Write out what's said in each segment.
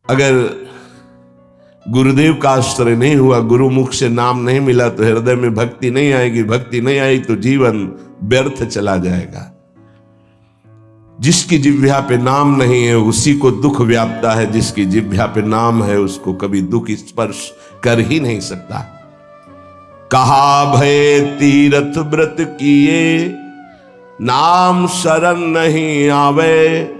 अगर गुरुदेव का आश्रय नहीं हुआ, गुरुमुख से नाम नहीं मिला तो हृदय में भक्ति नहीं आएगी, भक्ति नहीं आई तो जीवन व्यर्थ चला जाएगा। जिसकी जिह्वा पे नाम नहीं है उसी को दुख व्यापता है, जिसकी जिह्वा पे नाम है उसको कभी दुख स्पर्श कर ही नहीं सकता। कहा भय तीर्थ व्रत किए, नाम शरण नहीं आवे,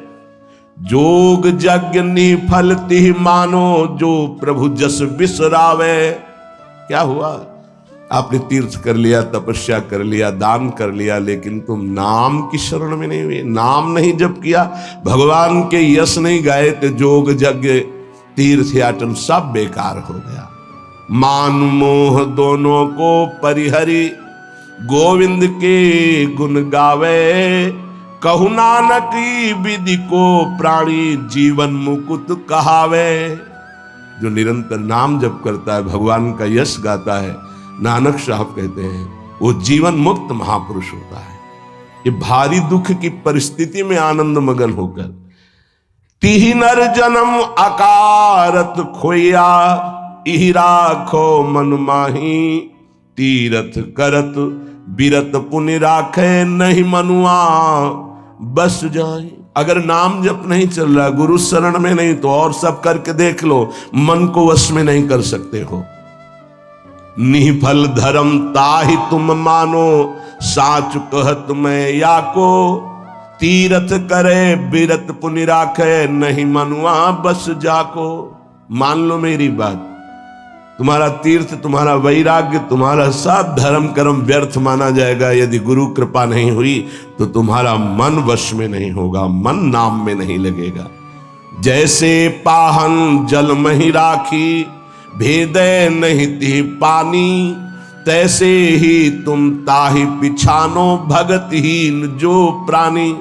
जोग यज्ञ निफल तिहि मानो, जो प्रभु जस बिसरावे। क्या हुआ? आपने तीर्थ कर लिया, तपस्या कर लिया, दान कर लिया, लेकिन तुम नाम की शरण में नहीं हुए, नाम नहीं जप किया, भगवान के यश नहीं गाए, तो जोग यज्ञ तीर्थ याटन सब बेकार हो गया। मान मोह दोनों को परिहरी, गोविंद के गुण गावे, कहु नानक विधि को प्राणी, जीवन मुकुट कहावे। जो निरंतर नाम जप करता है, भगवान का यश गाता है, नानक साहब कहते हैं वो जीवन मुक्त महापुरुष होता है। ये भारी दुख की परिस्थिति में आनंद मगन होकर, तिहि नर जन्म अकारत खोया, इहि राखो मन माही, तीरथ करत बिरत पुनि राखे, नहीं मनुआ बस जाए। अगर नाम जप नहीं चल रहा, गुरु शरण में नहीं, तो और सब करके देख लो, मन को वश में नहीं कर सकते हो। निफल धर्म ताहि तुम मानो, साच कहत मैं या को, तीरथ करे बिरत पुनि राखे, नहीं मनुआ बस जाको। मान लो मेरी बात, तुम्हारा तीर्थ, तुम्हारा वैराग्य, तुम्हारा सब धर्म कर्म व्यर्थ माना जाएगा यदि गुरु कृपा नहीं हुई, तो तुम्हारा मन वश में नहीं होगा, मन नाम में नहीं लगेगा। जैसे पाहन जल मही राखी, भेदे नहीं ती पानी, तैसे ही तुम ताहि पिछानो, भगतहीन जो प्राणी।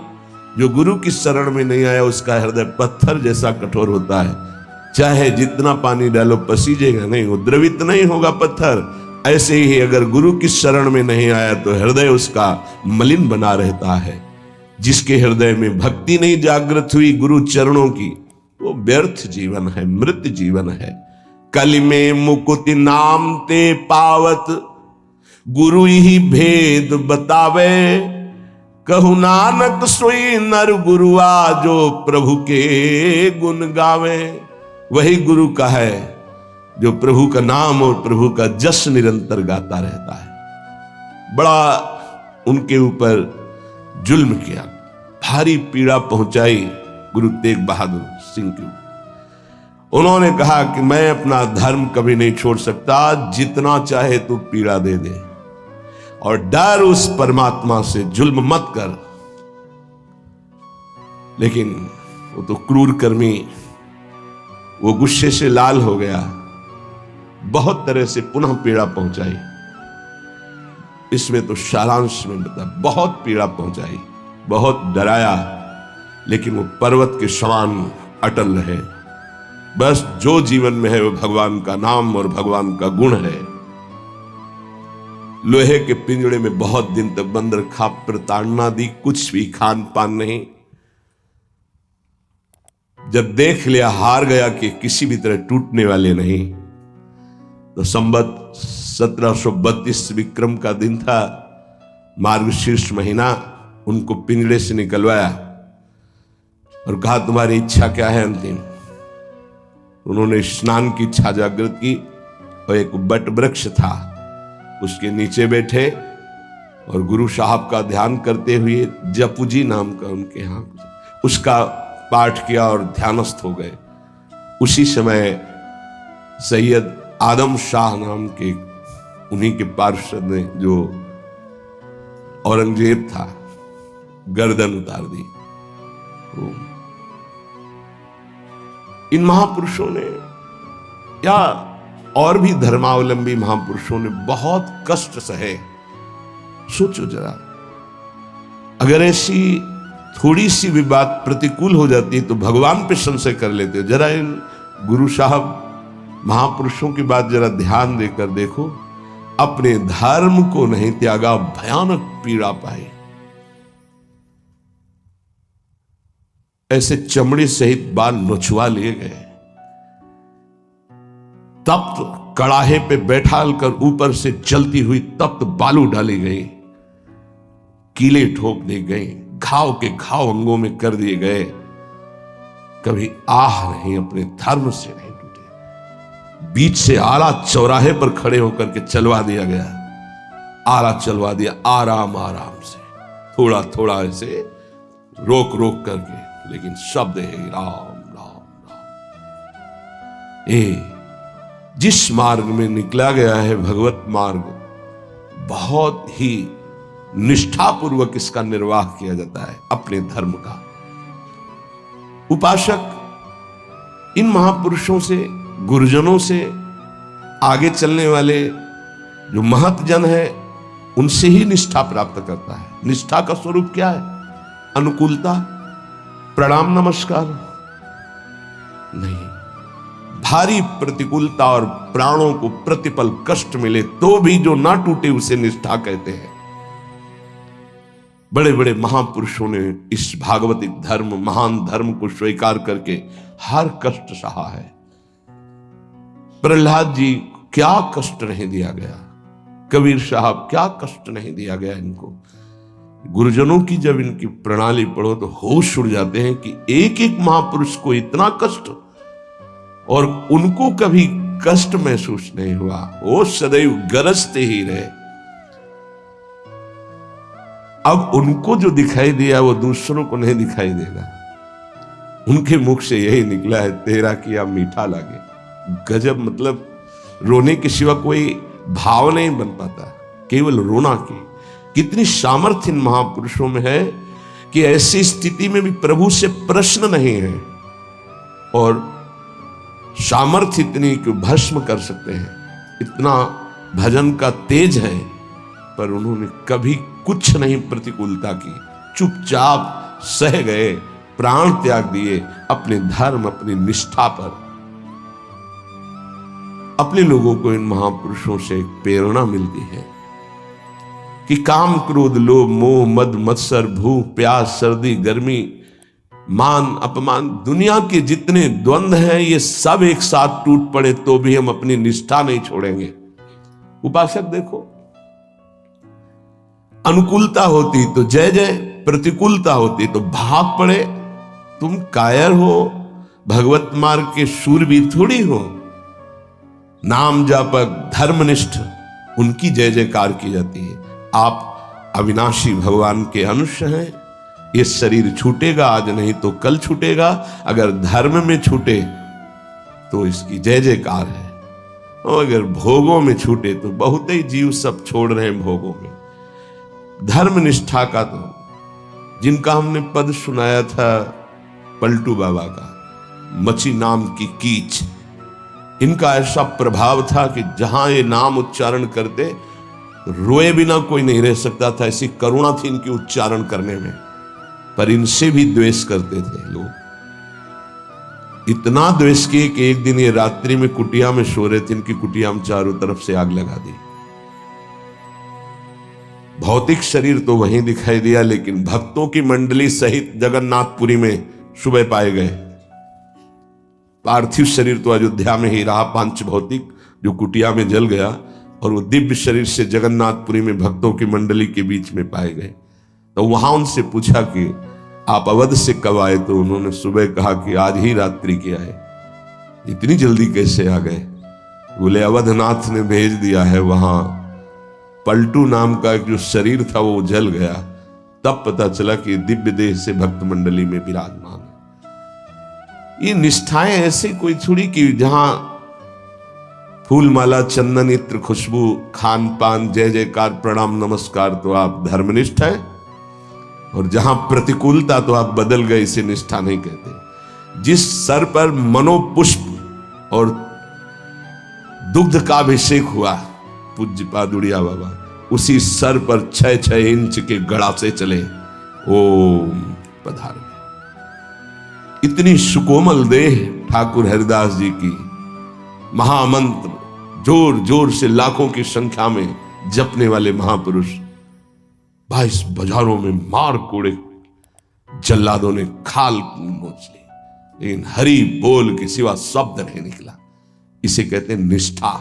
जो गुरु की शरण में नहीं आया उसका हृदय पत्थर जैसा कठोर होता है, चाहे जितना पानी डालो पसीजेगा नहीं, वो द्रवित नहीं होगा पत्थर। ऐसे ही अगर गुरु की शरण में नहीं आया तो हृदय उसका मलिन बना रहता है। जिसके हृदय में भक्ति नहीं जागृत हुई गुरु चरणों की, वो व्यर्थ जीवन है, मृत जीवन है। कलि में मुकुति नाम ते पावत, गुरु ही भेद बतावे, कहु नानक सोई नर गुरुआ, जो प्रभु के गुण गावे। वही गुरु का है जो प्रभु का नाम और प्रभु का जस निरंतर गाता रहता है। बड़ा उनके ऊपर जुल्म किया, भारी पीड़ा पहुंचाई गुरु तेग बहादुर सिंह की। उन्होंने कहा कि मैं अपना धर्म कभी नहीं छोड़ सकता, जितना चाहे तू पीड़ा दे दे, और डर उस परमात्मा से, जुल्म मत कर। लेकिन वो तो क्रूर कर्मी, वो गुस्से से लाल हो गया, बहुत तरह से पुनः पीड़ा पहुंचाई। इसमें तो सारांश में बता, बहुत पीड़ा पहुंचाई, बहुत डराया, लेकिन वो पर्वत के समान अटल रहे। बस जो जीवन में है वो भगवान का नाम और भगवान का गुण है। लोहे के पिंजड़े में बहुत दिन तक बंद रखा, प्रताड़ना दी, कुछ भी खान पान नहीं। जब देख लिया हार गया कि किसी भी तरह टूटने वाले नहीं, तो संवत 1732 विक्रम का दिन था, मार्गशीर्ष महीना। उनको पिंजड़े से निकलवाया और कहा तुम्हारी इच्छा क्या है अंतिम। उन्होंने स्नान की इच्छा जागृत की और एक बट वृक्ष था उसके नीचे बैठे और गुरु साहब का ध्यान करते हुए, जपूजी नाम का उनके यहाँ, उसका पाठ किया और ध्यानस्थ हो गए। उसी समय सैयद आदम शाह नाम के उन्हीं के पार्षद ने, जो औरंगजेब था, गर्दन उतार दी। इन महापुरुषों ने या और भी धर्मावलंबी महापुरुषों ने बहुत कष्ट सहे। सोचो जरा, अगर ऐसी थोड़ी सी भी बात प्रतिकूल हो जाती तो भगवान पे संशय कर लेते। जरा इन गुरु साहब महापुरुषों की बात जरा ध्यान देकर देखो, अपने धर्म को नहीं त्यागा, भयानक पीड़ा पाई। ऐसे चमड़ी सहित बाल नोचवा लिए गए, तप्त कड़ाहे पे बैठाल कर ऊपर से चलती हुई तप्त बालू डाली गई, कीले ठोक दी गई, घाव के घाव अंगों में कर दिए गए। कभी आह नहीं, अपने धर्म से नहीं टूटे। बीच से आला चौराहे पर खड़े होकर के चलवा दिया गया, आला चलवा दिया आराम आराम से, थोड़ा थोड़ा ऐसे रोक रोक करके, लेकिन शब्द है राम राम राम। जिस मार्ग में निकला गया है भगवत मार्ग, बहुत ही निष्ठापूर्वक इसका निर्वाह किया जाता है अपने धर्म का। उपासक इन महापुरुषों से, गुरुजनों से, आगे चलने वाले जो महतजन है, उनसे ही निष्ठा प्राप्त करता है। निष्ठा का स्वरूप क्या है? अनुकूलता, प्रणाम नमस्कार नहीं। भारी प्रतिकूलता और प्राणों को प्रतिपल कष्ट मिले तो भी जो ना टूटे उसे निष्ठा कहते हैं। बड़े बड़े महापुरुषों ने इस भागवतिक धर्म, महान धर्म को स्वीकार करके हर कष्ट सहा है। प्रहलाद जी क्या कष्ट नहीं दिया गया, कबीर साहब क्या कष्ट नहीं दिया गया इनको। गुरुजनों की जब इनकी प्रणाली पढ़ो तो होश उड़ जाते हैं कि एक एक महापुरुष को इतना कष्ट, और उनको कभी कष्ट महसूस नहीं हुआ, वो सदैव गरजते ही रहे। अब उनको जो दिखाई दिया वो दूसरों को नहीं दिखाई देगा। उनके मुख से यही निकला है, तेरा किया मीठा लागे। गजब, मतलब रोने के सिवा कोई भाव नहीं बन पाता, केवल रोना की। कितनी सामर्थ्य इन महापुरुषों में है कि ऐसी स्थिति में भी प्रभु से प्रश्न नहीं है, और सामर्थ्य इतनी कि भस्म कर सकते हैं। इतना भजन का तेज है, पर उन्होंने कभी कुछ नहीं प्रतिकूलता की, चुपचाप सह गए, प्राण त्याग दिए अपने धर्म, अपनी निष्ठा पर। अपने लोगों को इन महापुरुषों से एक प्रेरणा मिलती है कि काम, क्रोध, लोभ, मोह, मद, मत्सर, भूख, प्यास, सर्दी, गर्मी, मान, अपमान, दुनिया के जितने द्वंद्व हैं, ये सब एक साथ टूट पड़े तो भी हम अपनी निष्ठा नहीं छोड़ेंगे। उपासक देखो, अनुकूलता होती तो जय जय, प्रतिकूलता होती तो भाग पड़े। तुम कायर हो, भगवत मार्ग के शूरवीर थोड़ी हो। नाम जापक, धर्मनिष्ठ, उनकी जय जयकार की जाती है। आप अविनाशी भगवान के अंश हैं। ये शरीर छूटेगा आज, नहीं तो कल छूटेगा। अगर धर्म में छूटे तो इसकी जय जयकार है, और अगर भोगों में छूटे तो बहुत ही जीव सब छोड़ रहे हैं भोगों में। धर्म निष्ठा का तो जिनका हमने पद सुनाया था पलटू बाबा का, मची नाम की कीच, इनका ऐसा प्रभाव था कि जहां ये नाम उच्चारण करते रोए बिना कोई नहीं रह सकता था। ऐसी करुणा थी इनकी उच्चारण करने में। पर इनसे भी द्वेष करते थे लोग, इतना द्वेष किए कि एक दिन ये रात्रि में कुटिया में सो रहे थे, इनकी कुटिया में चारों तरफ से आग लगा दी। भौतिक शरीर तो वहीं दिखाई दिया, लेकिन भक्तों की मंडली सहित जगन्नाथपुरी में सुबह पाए गए। पार्थिव शरीर तो अयोध्या में ही रहा, पांच भौतिक जो कुटिया में जल गया, और वो दिव्य शरीर से जगन्नाथपुरी में भक्तों की मंडली के बीच में पाए गए। तो वहां उनसे पूछा कि आप अवध से कब आए? तो उन्होंने सुबह कहा कि आज ही रात्रि के आए। इतनी जल्दी कैसे आ गए? बोले अवधनाथ ने भेज दिया है। वहां पलटू नाम का एक जो शरीर था वो जल गया, तब पता चला कि दिव्य देह से भक्त मंडली में विराजमान है। ये निष्ठाएं ऐसी कोई थोड़ी कि जहां फूल माला, चंदन, इत्र, खुशबू, खान पान, जय जयकार, प्रणाम नमस्कार तो आप धर्मनिष्ठ हैं, और जहां प्रतिकूलता तो आप बदल गए, इसे निष्ठा नहीं कहते। जिस सर पर मनोपुष्प और दुग्ध का अभिषेक हुआ पूज्य पादुड़िया बाबा, उसी सर पर 6-6 इंच के गड़ा से चले ओम पधार। इतनी सुकोमल देह ठाकुर हरिदास जी की, महामंत्र जोर जोर से लाखों की संख्या में जपने वाले महापुरुष, 22 बाजारों में मार कोड़े जल्लादों ने खाल नोच ली, लेकिन हरि बोल के सिवा शब्द नहीं निकला। इसे कहते हैं निष्ठा।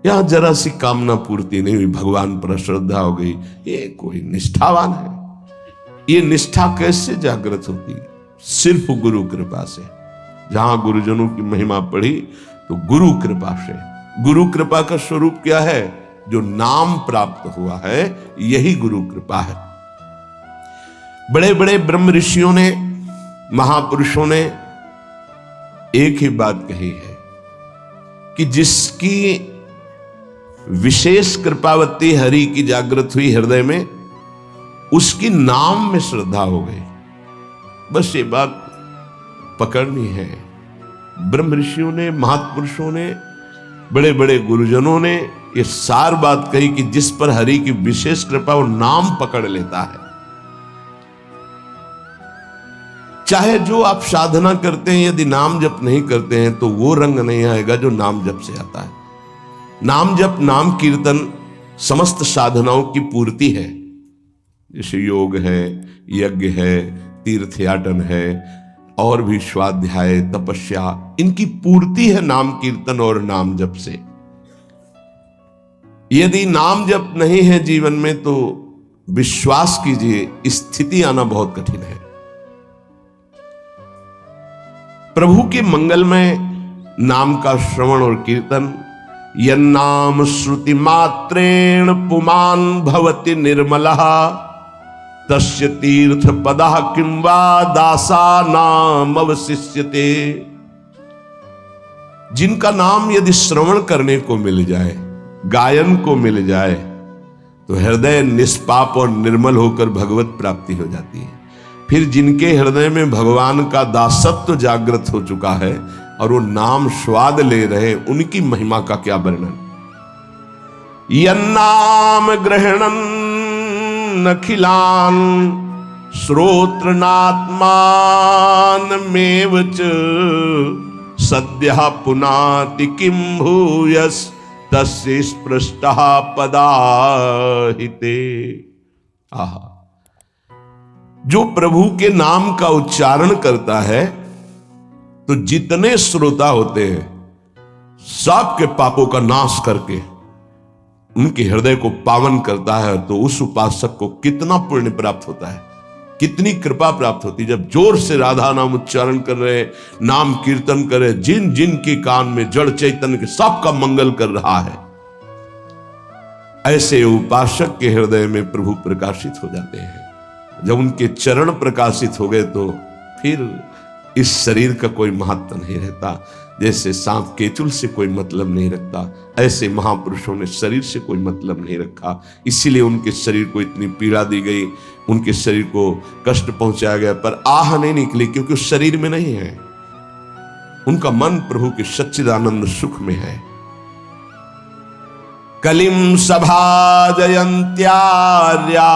यहां जरा सी कामना पूर्ति नहीं हुई, भगवान पर श्रद्धा हो गई, ये कोई निष्ठावान है। ये निष्ठा कैसे जागृत होती? सिर्फ गुरु कृपा से। जहां गुरुजनों की महिमा पढ़ी तो गुरु कृपा से। गुरु कृपा का स्वरूप क्या है? जो नाम प्राप्त हुआ है, यही गुरु कृपा है। बड़े बड़े ब्रह्म ऋषियों ने, महापुरुषों ने एक ही बात कही है कि जिसकी विशेष कृपावती हरि की जागृत हुई हृदय में, उसकी नाम में श्रद्धा हो गई। बस ये बात पकड़नी है। ब्रह्म ऋषियों ने, महापुरुषों ने, बड़े बड़े गुरुजनों ने ये सार बात कही कि जिस पर हरि की विशेष कृपा, वो नाम पकड़ लेता है। चाहे जो आप साधना करते हैं, यदि नाम जप नहीं करते हैं तो वो रंग नहीं आएगा जो नाम जप से आता है। नाम जप, नाम कीर्तन समस्त साधनाओं की पूर्ति है। जैसे योग है, यज्ञ है, तीर्थयाटन है, और भी स्वाध्याय, तपस्या, इनकी पूर्ति है नाम कीर्तन और नाम जप से। यदि नाम जप नहीं है जीवन में तो विश्वास कीजिए, स्थिति आना बहुत कठिन है। प्रभु के मंगलमय नाम का श्रवण और कीर्तन, यन्नाम श्रुति मात्रेण पुमान भवति निर्मलः तस्य तीर्थ पदः किं वा दासानाम अवशिष्यते। जिनका नाम यदि श्रवण करने को मिल जाए, गायन को मिल जाए, तो हृदय निष्पाप और निर्मल होकर भगवत प्राप्ति हो जाती है। फिर जिनके हृदय में भगवान का दासत्व जागृत हो चुका है और वो नाम स्वाद ले रहे, उनकी महिमा का क्या वर्णन। यन्नाम ग्रहणन अखिलान श्रोत्रनात्मान मेव च सद्यः पुनाति किं भूयस् तस्य स्पृष्टः पदाहिते। आहा, जो प्रभु के नाम का उच्चारण करता है तो जितने श्रोता होते हैं, सबके पापों का नाश करके उनके हृदय को पावन करता है। तो उस उपासक को कितना पुण्य प्राप्त होता है, कितनी कृपा प्राप्त होती है। जब जोर से राधा नाम उच्चारण कर रहे, नाम कीर्तन कर रहे, जिन जिन के कान में जड़ चैतन्य के सबका मंगल कर रहा है, ऐसे उपासक के हृदय में प्रभु प्रकाशित हो जाते हैं। जब उनके चरण प्रकाशित हो गए तो फिर इस शरीर का कोई महत्व नहीं रहता। जैसे सांप केचुल से कोई मतलब नहीं रखता, ऐसे महापुरुषों ने शरीर से कोई मतलब नहीं रखा। इसीलिए उनके शरीर को इतनी पीड़ा दी गई, उनके शरीर को कष्ट पहुंचाया गया, पर आह नहीं निकली, क्योंकि उस शरीर में नहीं है। उनका मन प्रभु के सच्चिदानंद सुख में है। कलिम सभा जयंत्यार्या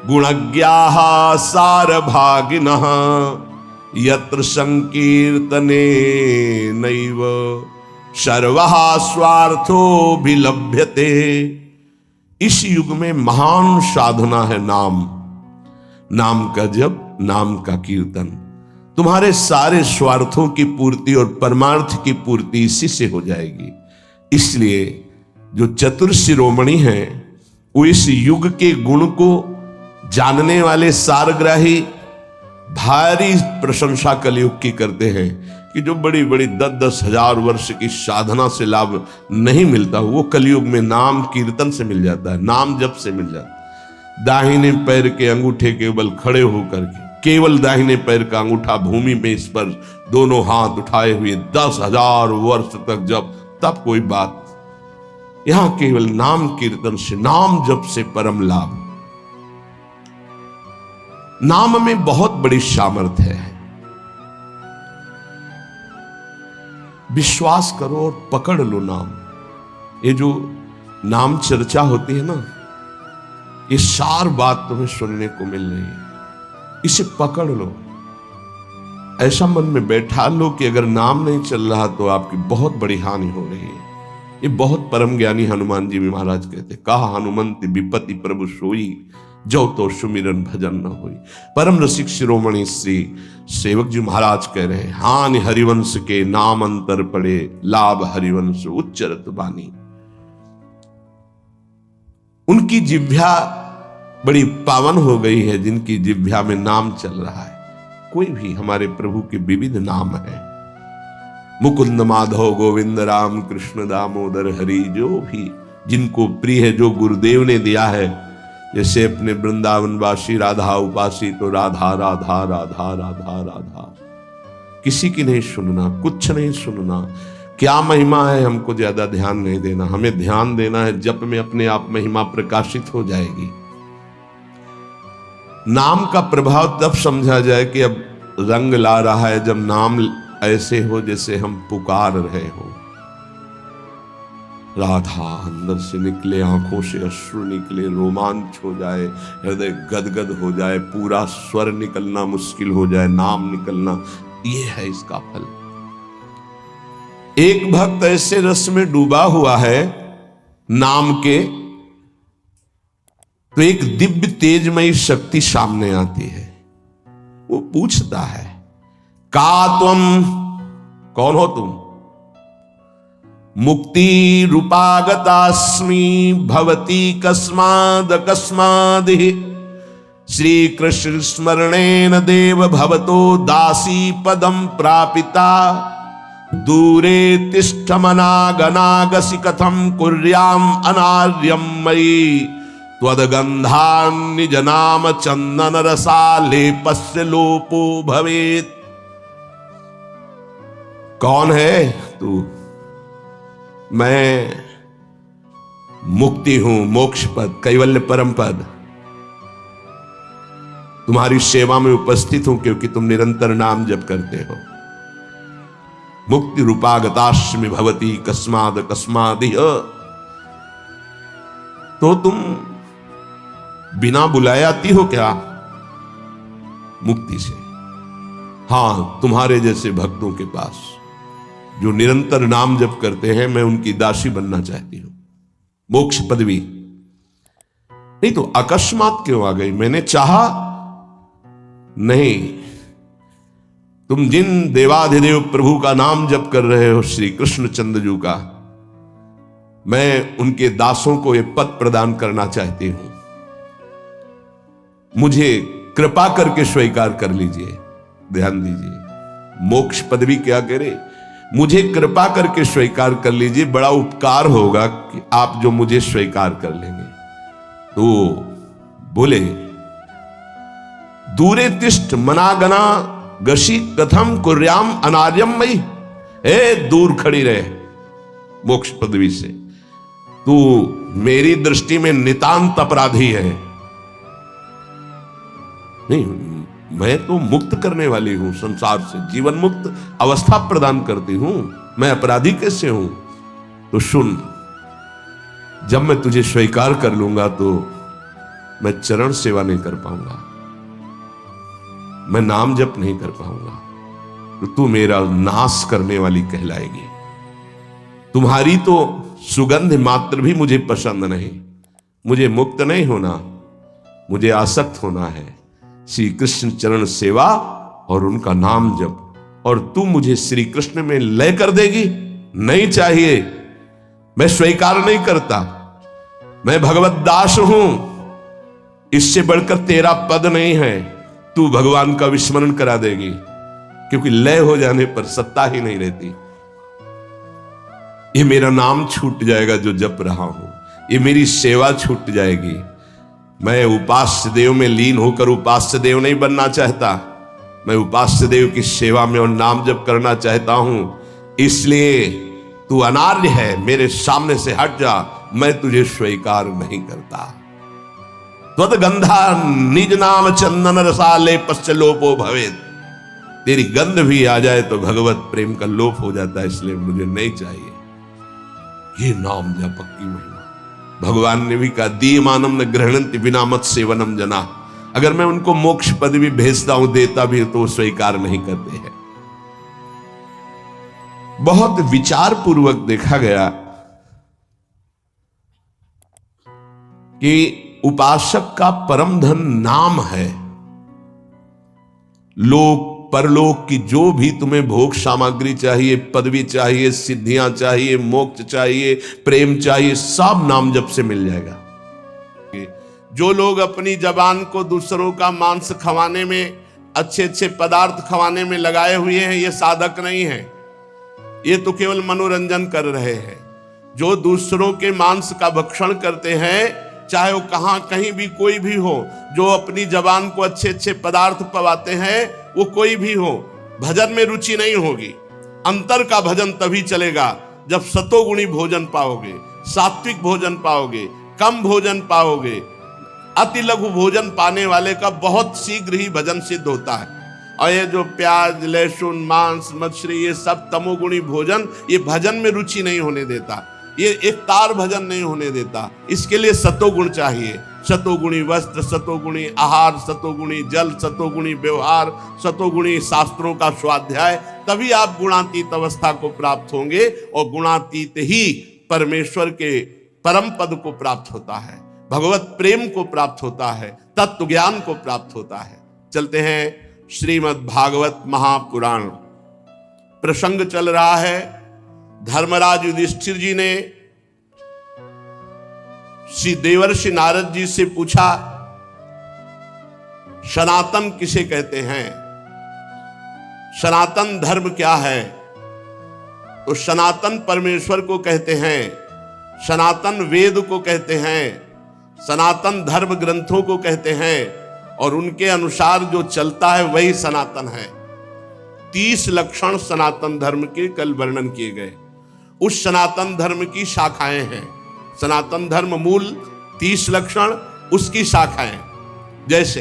गुणज्ञाः सारभागिनः यत्र संकीर्तने नैव सर्वः स्वार्थोऽभिलभ्यते। इस युग में महान साधना है नाम, नाम का जप, नाम का कीर्तन। तुम्हारे सारे स्वार्थों की पूर्ति और परमार्थ की पूर्ति इसी से हो जाएगी। इसलिए जो चतुर शिरोमणि हैं, वो इस युग के गुण को जानने वाले सारग्राही भारी प्रशंसा कलयुग की करते हैं कि जो बड़ी बड़ी 10-10 हजार वर्ष की साधना से लाभ नहीं मिलता, वो कलयुग में नाम कीर्तन से मिल जाता है, नाम जप से मिल जाता है। दाहिने पैर के अंगूठे के बल खड़े होकर के, केवल दाहिने पैर का अंगूठा भूमि में स्पर्श, दोनों हाथ उठाए हुए 10,000 वर्ष तक जब, तब कोई बात। यहां केवल नाम कीर्तन से, नाम जप से परम लाभ। नाम में बहुत बड़ी सामर्थ्य है। विश्वास करो और पकड़ लो नाम। ये जो नाम चर्चा होती है ना, ये सार बात तुम्हें सुनने को मिल रही है, इसे पकड़ लो। ऐसा मन में बैठा लो कि अगर नाम नहीं चल रहा तो आपकी बहुत बड़ी हानि हो रही है। ये बहुत परम ज्ञानी हनुमान जी महाराज कहते, कहा हनुमंत विपत्ति प्रभु सोई जो तो सुमिरन भजन न होई। परम रसिक शिरोमणि श्री सेवक जी महाराज कह रहे हैं, हानि हरिवंश के नाम अंतर पड़े, लाभ हरिवंश उच्चरत बानी। उनकी जिह्वा बड़ी पावन हो गई है, जिनकी जिह्वा में नाम चल रहा है। कोई भी हमारे प्रभु के विविध नाम है, मुकुंद माधव गोविंद राम कृष्ण दामोदर हरि, जो भी जिनको प्रिय है, जो गुरुदेव ने दिया है। जैसे अपने वृंदावनवासी राधा उपासी, तो राधा राधा राधा राधा राधा, किसी की नहीं सुनना, कुछ नहीं सुनना। क्या महिमा है हमको ज्यादा ध्यान नहीं देना, हमें ध्यान देना है जप में अपने आप महिमा प्रकाशित हो जाएगी। नाम का प्रभाव तब समझा जाए कि अब रंग ला रहा है, जब नाम ऐसे हो जैसे हम पुकार रहे हो। राधा अंदर से निकले, आंखों से अश्रु निकले, रोमांच हो जाए, हृदय गदगद हो जाए, पूरा स्वर निकलना मुश्किल हो जाए, नाम निकलना, ये है इसका फल। एक भक्त ऐसे रस में डूबा हुआ है नाम के, तो एक दिव्य तेजमयी शक्ति सामने आती है। वो पूछता है, का तुम, कौन हो तुम? मुक्ति रूपागतास्मि भवती कस्माद कस्मादि, श्री कृष्ण स्मरणेन देव भवतो दासी पदम प्रापिता, दूरे तिष्ठमनागनागसि कथम कुर्याम अनार्यम मयि, त्वदगंधान्निज नाम चंदन रसालेपस्य लोपो भवेत्। कौन है तू? मैं मुक्ति हूं, मोक्ष पद, कैवल्य परम पद। तुम्हारी सेवा में उपस्थित हूं क्योंकि तुम निरंतर नाम जप करते हो। मुक्ति रूपागतास्मि भवती कस्माद कस्मादिह, तो तुम बिना बुलाए आती हो क्या मुक्ति से? हां, तुम्हारे जैसे भक्तों के पास जो निरंतर नाम जप करते हैं, मैं उनकी दासी बनना चाहती हूं, मोक्ष पदवी। नहीं तो अकस्मात क्यों आ गई? मैंने चाहा नहीं। तुम जिन देवाधिदेव प्रभु का नाम जप कर रहे हो, श्री कृष्ण चंद्र जी का, मैं उनके दासों को यह पद प्रदान करना चाहती हूं। मुझे कृपा करके स्वीकार कर लीजिए। ध्यान दीजिए, मोक्ष पदवी क्या करे? मुझे कृपा करके स्वीकार कर लीजिए, बड़ा उपकार होगा कि आप जो मुझे स्वीकार कर लेंगे। तो बोले, दूरे तिष्ठ मनागना गशी कथम कुर्याम अनार्यम मई, ए दूर खड़ी रहे मोक्ष पदवी से, तू मेरी दृष्टि में नितांत अपराधी है। नहीं, मैं तो मुक्त करने वाली हूं, संसार से जीवन मुक्त अवस्था प्रदान करती हूं, मैं अपराधी कैसे हूं? तो सुन, जब मैं तुझे स्वीकार कर लूंगा तो मैं चरण सेवा नहीं कर पाऊंगा, मैं नाम जप नहीं कर पाऊंगा, तो तू मेरा नाश करने वाली कहलाएगी। तुम्हारी तो सुगंध मात्र भी मुझे पसंद नहीं। मुझे मुक्त नहीं होना, मुझे आसक्त होना है श्री कृष्ण चरण सेवा और उनका नाम जप। और तू मुझे श्री कृष्ण में लय कर देगी? नहीं चाहिए, मैं स्वीकार नहीं करता। मैं भगवत दास हूं, इससे बढ़कर तेरा पद नहीं है। तू भगवान का विस्मरण करा देगी, क्योंकि लय हो जाने पर सत्ता ही नहीं रहती। ये मेरा नाम छूट जाएगा जो जप रहा हूं, ये मेरी सेवा छूट जाएगी। मैं उपास्य देव में लीन होकर उपास्य देव नहीं बनना चाहता, मैं उपास्य देव की सेवा में और नाम जप करना चाहता हूं। इसलिए तू अनार्य है, मेरे सामने से हट जा, मैं तुझे स्वीकार नहीं करता। त्वदगंधा निज नाम चंदन रसाले पश्च लोपो भवेत्, तेरी गंध भी आ जाए तो भगवत प्रेम का लोप हो जाता है, इसलिए मुझे नहीं चाहिए। ये नाम जप की महिमा। भगवान ने भी कहा, दीयमानम न ग्रहणन्ति विना मत सेवनम जना। अगर मैं उनको मोक्ष पदवी भेजता हूं, देता भी तो स्वीकार नहीं करते हैं। बहुत विचार पूर्वक देखा गया कि उपासक का परम धन नाम है। लोक परलोक की जो भी तुम्हें भोग सामग्री चाहिए, पदवी चाहिए, सिद्धियां चाहिए, मोक्ष चाहिए, प्रेम चाहिए, सब नाम जप से मिल जाएगा। जो लोग अपनी जबान को दूसरों का मांस खवाने में, अच्छे अच्छे पदार्थ खवाने में लगाए हुए हैं, ये साधक नहीं है, ये तो केवल मनोरंजन कर रहे हैं। जो दूसरों के मांस का भक्षण करते हैं, चाहे वो कहीं भी कोई भी हो, जो अपनी जबान को अच्छे अच्छे पदार्थ पवाते हैं, वो कोई भी हो, भजन में रुचि नहीं होगी। अंतर का भजन तभी चलेगा जब सतोगुणी भोजन पाओगे, सात्विक भोजन पाओगे, कम भोजन पाओगे। अति लघु भोजन पाने वाले का बहुत शीघ्र ही भजन सिद्ध होता है। और ये जो प्याज, लहसुन, मांस, मछली, ये सब तमोगुणी भोजन, ये भजन में रुचि नहीं होने देता, ये एक तार भजन नहीं होने देता। इसके लिए सतोगुण चाहिए। सतोगुणी वस्त्र, सतोगुणी आहार, सतोगुणी जल, सतोगुणी व्यवहार, सतोगुणी शास्त्रों का स्वाध्याय, तभी आप गुणातीत अवस्था को प्राप्त होंगे। और गुणातीत ही परमेश्वर के परम पद को प्राप्त होता है, भगवत प्रेम को प्राप्त होता है, तत्व ज्ञान को प्राप्त होता है। चलते हैं श्रीमद् भागवत महापुराण। प्रसंग चल रहा है, धर्मराज युधिष्ठिर जी ने श्री देवर्षि नारद जी से पूछा, सनातन किसे कहते हैं, सनातन धर्म क्या है? तो सनातन परमेश्वर को कहते हैं, सनातन वेद को कहते हैं, सनातन धर्म ग्रंथों को कहते हैं, और उनके अनुसार जो चलता है वही सनातन है। 30 लक्षण सनातन धर्म के कल वर्णन किए गए। उस सनातन धर्म की शाखाएं हैं। सनातन धर्म मूल 30 लक्षण, उसकी शाखाएं जैसे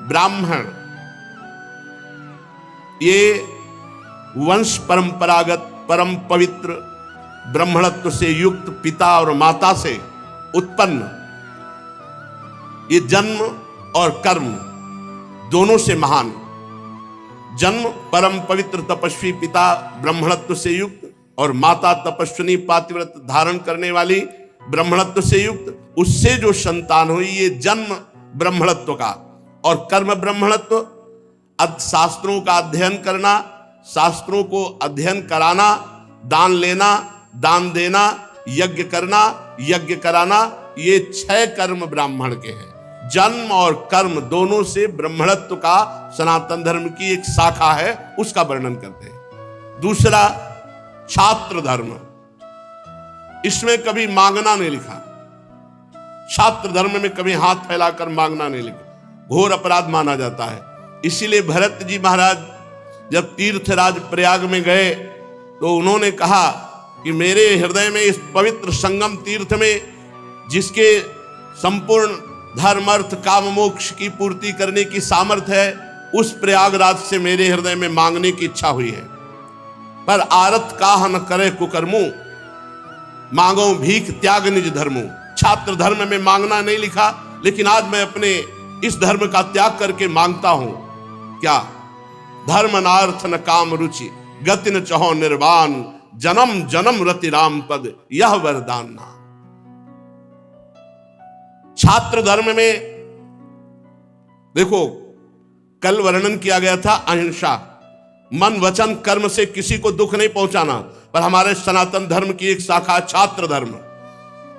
ब्राह्मण, ये वंश परंपरागत परम पवित्र ब्राह्मणत्व से युक्त पिता और माता से उत्पन्न, ये जन्म और कर्म दोनों से महान। जन्म परम पवित्र तपस्वी पिता ब्राह्मणत्व से युक्त, और माता तपस्विनी पातिव्रत धारण करने वाली ब्राह्मणत्व से युक्त, उससे जो संतान हुई, ये जन्म ब्राह्मणत्व का। और कर्म ब्राह्मणत्व, शास्त्रों का अध्ययन करना, शास्त्रों को अध्ययन कराना, दान लेना, दान देना, यज्ञ करना, यज्ञ कराना, ये 6 कर्म ब्राह्मण के हैं। जन्म और कर्म दोनों से ब्राह्मणत्व का सनातन धर्म की एक शाखा है, उसका वर्णन करते हैं। दूसरा छात्र धर्म, इसमें कभी मांगना नहीं लिखा। छात्र धर्म में कभी हाथ फैलाकर मांगना नहीं लिखा, घोर अपराध माना जाता है। इसीलिए भरत जी महाराज जब तीर्थराज प्रयाग में गए तो उन्होंने कहा कि मेरे हृदय में, इस पवित्र संगम तीर्थ में, जिसके संपूर्ण धर्म अर्थ काम मोक्ष की पूर्ति करने की सामर्थ्य है, उस प्रयागराज से मेरे हृदय में मांगने की इच्छा हुई है। पर आरत काह न करे कुकर्मो, मांगो भीख त्याग निज धर्मो। छात्र धर्म में मांगना नहीं लिखा, लेकिन आज मैं अपने इस धर्म का त्याग करके मांगता हूं। क्या? धर्म नार्थ न काम रुचि, गति न चहो निर्वाण, जन्म जन्म रति राम पद, यह वरदान ना। छात्र धर्म में देखो, कल वर्णन किया गया था अहिंसा, मन वचन कर्म से किसी को दुख नहीं पहुंचाना। पर हमारे सनातन धर्म की एक शाखा छात्र धर्म।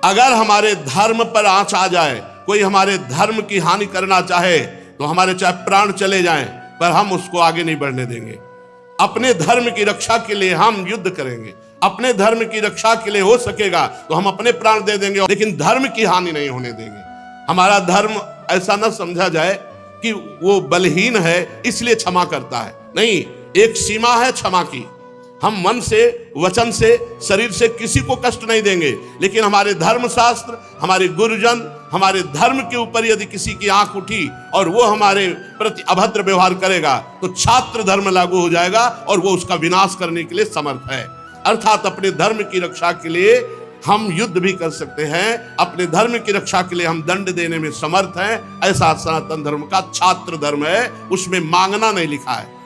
अगर हमारे धर्म पर आंच आ जाए, कोई हमारे धर्म की हानि करना चाहे, तो हमारे चाहे प्राण चले जाएं, पर हम उसको आगे नहीं बढ़ने देंगे। अपने धर्म की रक्षा के लिए हम युद्ध करेंगे, अपने धर्म की रक्षा के लिए हो सकेगा तो हम अपने प्राण दे देंगे, लेकिन धर्म की हानि नहीं होने देंगे। हमारा धर्म ऐसा न समझा जाए कि वो बलहीन है इसलिए क्षमा करता है, नहीं, एक सीमा है क्षमा की। हम मन से, वचन से, शरीर से किसी को कष्ट नहीं देंगे, लेकिन हमारे धर्म शास्त्र, हमारे गुरुजन, हमारे धर्म के ऊपर यदि किसी की आंख उठी और वो हमारे प्रति अभद्र व्यवहार करेगा, तो छात्र धर्म लागू हो जाएगा और वो उसका विनाश करने के लिए समर्थ है। अर्थात अपने धर्म की रक्षा के लिए हम युद्ध भी कर सकते हैं, अपने धर्म की रक्षा के लिए हम दंड देने में समर्थ हैं। ऐसा सनातन धर्म का छात्र धर्म है, उसमें मांगना नहीं लिखा है।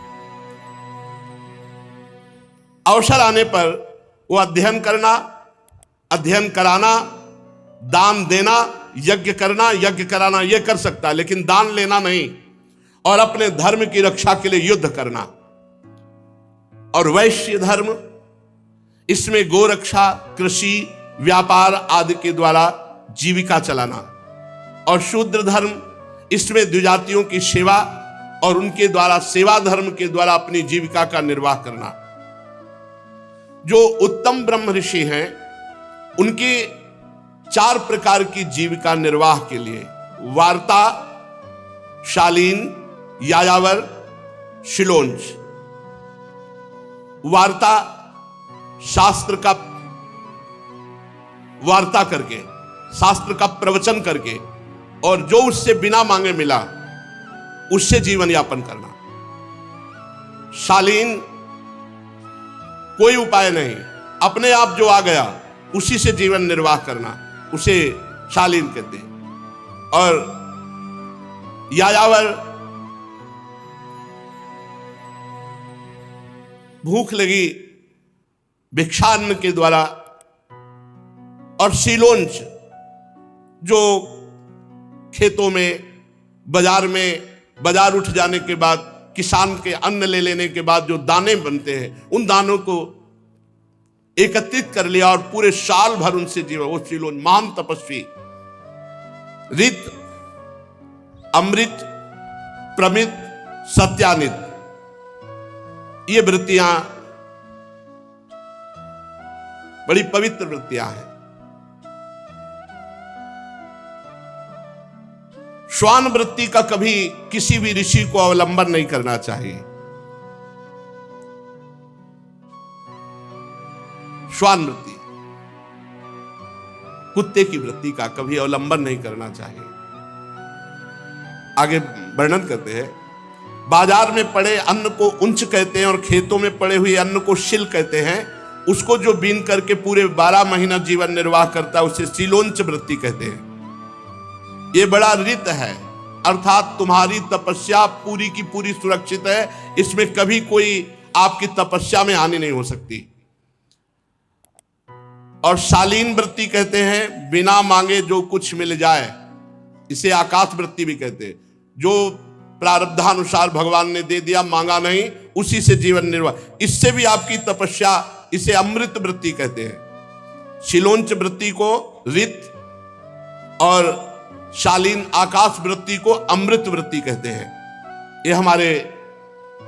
अवसर आने पर वो अध्ययन करना, अध्ययन कराना, दान देना, यज्ञ करना, यज्ञ कराना ये कर सकता है, लेकिन दान लेना नहीं। और अपने धर्म की रक्षा के लिए युद्ध करना। और वैश्य धर्म, इसमें गोरक्षा, कृषि, व्यापार आदि के द्वारा जीविका चलाना। और शूद्र धर्म, इसमें द्विजातियों की सेवा और उनके द्वारा सेवा धर्म के द्वारा अपनी जीविका का निर्वाह करना। जो उत्तम ब्रह्म ऋषि हैं, उनके 4 प्रकार की जीविका निर्वाह के लिए वार्ता, शालीन, यायावर, शिलोंच। वार्ता, शास्त्र का वार्ता करके, शास्त्र का प्रवचन करके, और जो उससे बिना मांगे मिला उससे जीवन यापन करना। शालीन, कोई उपाय नहीं, अपने आप जो आ गया उसी से जीवन निर्वाह करना, उसे शालीन कहते हैं। और यायावर, भूख लगी भिक्षान्न के द्वारा। और शीलोंच, जो खेतों में, बाजार उठ जाने के बाद, किसान के अन्न ले लेने के बाद जो दाने बनते हैं, उन दानों को एकत्रित कर लिया और पूरे साल भर उनसे जीवन। वो शीलोंच महान तपस्वी। ऋत, अमृत, प्रमित, सत्यानित, ये वृत्तियां बड़ी पवित्र वृत्तियां हैं। श्वान वृत्ति का कभी किसी भी ऋषि को अवलंबन नहीं करना चाहिए। श्वान वृत्ति, कुत्ते की वृत्ति का कभी अवलंबन नहीं करना चाहिए। आगे वर्णन करते हैं, बाजार में पड़े अन्न को उंच कहते हैं और खेतों में पड़े हुए अन्न को शिल कहते हैं। उसको जो बीन करके पूरे 12 महीना जीवन निर्वाह करता है उसे शीलोंच वृत्ति कहते हैं। ये बड़ा रित है, अर्थात तुम्हारी तपस्या पूरी की पूरी सुरक्षित है, इसमें कभी कोई आपकी तपस्या में हानि नहीं हो सकती। और शालीन वृत्ति कहते हैं, बिना मांगे जो कुछ मिल जाए, इसे आकाश वृत्ति भी कहते हैं। जो प्रारब्धानुसार भगवान ने दे दिया, मांगा नहीं, उसी से जीवन निर्वाह, इससे भी आपकी तपस्या, इसे अमृत वृत्ति कहते हैं। शीलोंच वृत्ति को रित और शालीन आकाश वृत्ति को अमृत वृत्ति कहते हैं। ये हमारे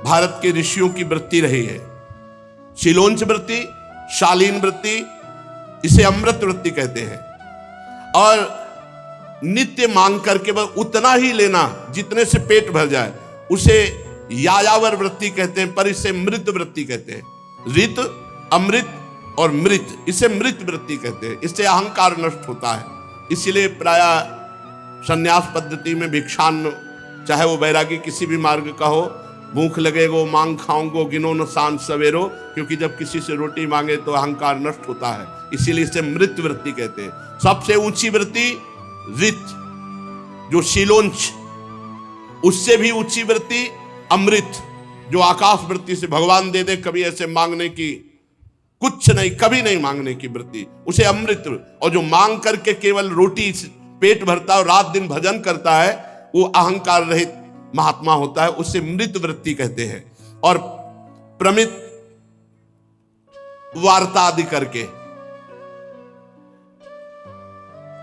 भारत के ऋषियों की वृत्ति रही है। शीलोंच वृत्ति, शालीन वृत्ति, इसे अमृत वृत्ति कहते हैं। और नित्य मांग करके बस उतना ही लेना जितने से पेट भर जाए, उसे यायावर वृत्ति कहते हैं, पर इसे मृत वृत्ति कहते हैं। रित, अमृत और मृत, इसे मृत वृत्ति कहते हैं। इससे अहंकार नष्ट होता है। इसीलिए प्रायः संन्यास पद्धति में भिक्षान्न, चाहे वो वैरागी किसी भी मार्ग का हो, भूख लगेगो मांग खाऊंगो गिनो न सांझ सवेरो, क्योंकि जब किसी से रोटी मांगे तो अहंकार नष्ट होता है। इसीलिए इसे मृत वृत्ति कहते हैं। सबसे ऊंची वृत्ति रित, जो शीलोंच, उससे भी ऊंची वृत्ति अमृत, जो आकाश वृत्ति से भगवान दे दे, कभी ऐसे मांगने की कुछ नहीं, कभी नहीं मांगने की वृत्ति, उसे अमृत। और जो मांग करके केवल रोटी पेट भरता है और रात दिन भजन करता है, वो अहंकार रहित महात्मा होता है, उसे मृत वृत्ति कहते हैं। और प्रमित, वार्ता आदि करके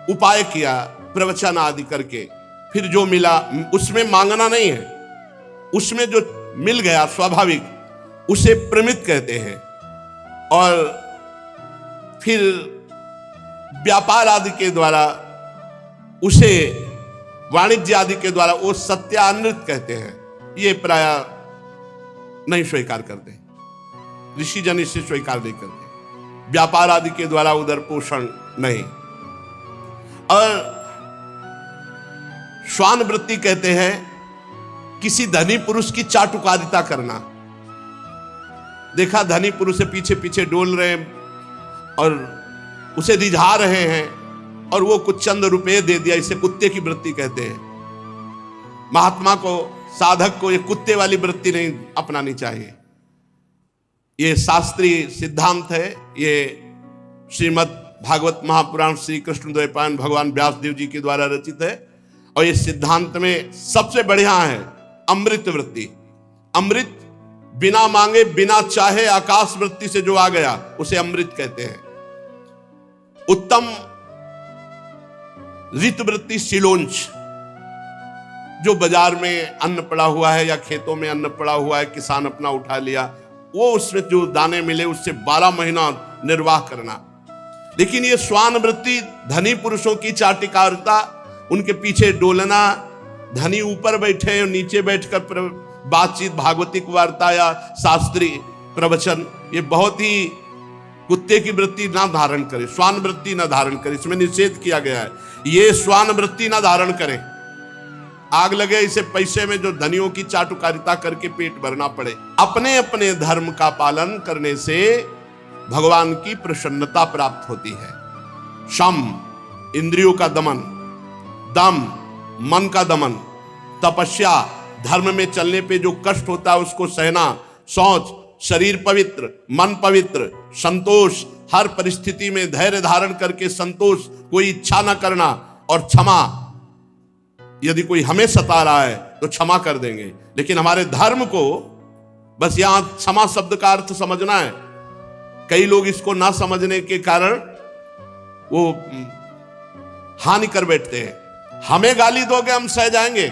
उपाय किया, प्रवचन आदि करके, फिर जो मिला उसमें मांगना नहीं है, उसमें जो मिल गया स्वाभाविक, उसे प्रमित कहते हैं। और फिर व्यापार आदि के द्वारा, उसे वाणिज्य आदि के द्वारा, वो सत्यानृत कहते हैं। ये प्रायः नहीं स्वीकार करते, ऋषि जन इसे स्वीकार नहीं करते। व्यापार आदि के द्वारा उदर पोषण नहीं। और श्वान वृत्ति कहते हैं किसी धनी पुरुष की चाटुकारिता करना। देखा धनी पुरुष से पीछे पीछे डोल रहे हैं और उसे रिझा रहे हैं, और वो कुछ चंद रुपए दे दिया, इसे कुत्ते की वृत्ति कहते हैं। महात्मा को, साधक को ये कुत्ते वाली वृत्ति नहीं अपनानी चाहिए। ये शास्त्रीय सिद्धांत है, ये श्रीमद् भागवत महापुराण श्री कृष्ण द्वैपायन भगवान व्यासदेव जी के द्वारा रचित है। और इस सिद्धांत में सबसे बढ़िया है अमृत वृत्ति। अमृत बिना मांगे बिना चाहे आकाश वृत्ति से जो आ गया उसे अमृत कहते हैं। उत्तम ऋत वृत्ति सिलोंच, जो बाजार में अन्न पड़ा हुआ है या खेतों में अन्न पड़ा हुआ है, किसान अपना उठा लिया, वो उसमें जो दाने मिले उससे 12 महीना निर्वाह करना। लेकिन ये स्वान वृत्ति धनी पुरुषों की चाटिकारिता, उनके पीछे डोलना, धनी ऊपर बैठे और नीचे बैठकर बातचीत, भागवतिक वार्ता या शास्त्रीय प्रवचन, ये बहुत ही कुत्ते की वृत्ति ना धारण करे, स्वान वृत्ति ना धारण करे, इसमें निषेध किया गया है। ये स्वान वृत्ति ना धारण करें, आग लगे इसे पैसे में जो धनियों की चाटुकारिता करके पेट भरना पड़े। अपने अपने धर्म का पालन करने से भगवान की प्रसन्नता प्राप्त होती है। शम इंद्रियों का दमन, दम मन का दमन, तपस्या धर्म में चलने पे जो कष्ट होता है उसको सहना, शौच शरीर पवित्र मन पवित्र, संतोष हर परिस्थिति में धैर्य धारण करके संतोष, कोई इच्छा न करना, और क्षमा, यदि कोई हमें सता रहा है तो क्षमा कर देंगे। लेकिन हमारे धर्म को बस यहां क्षमा शब्द का अर्थ समझना है। कई लोग इसको ना समझने के कारण वो हानि कर बैठते हैं। हमें गाली दोगे हम सह जाएंगे,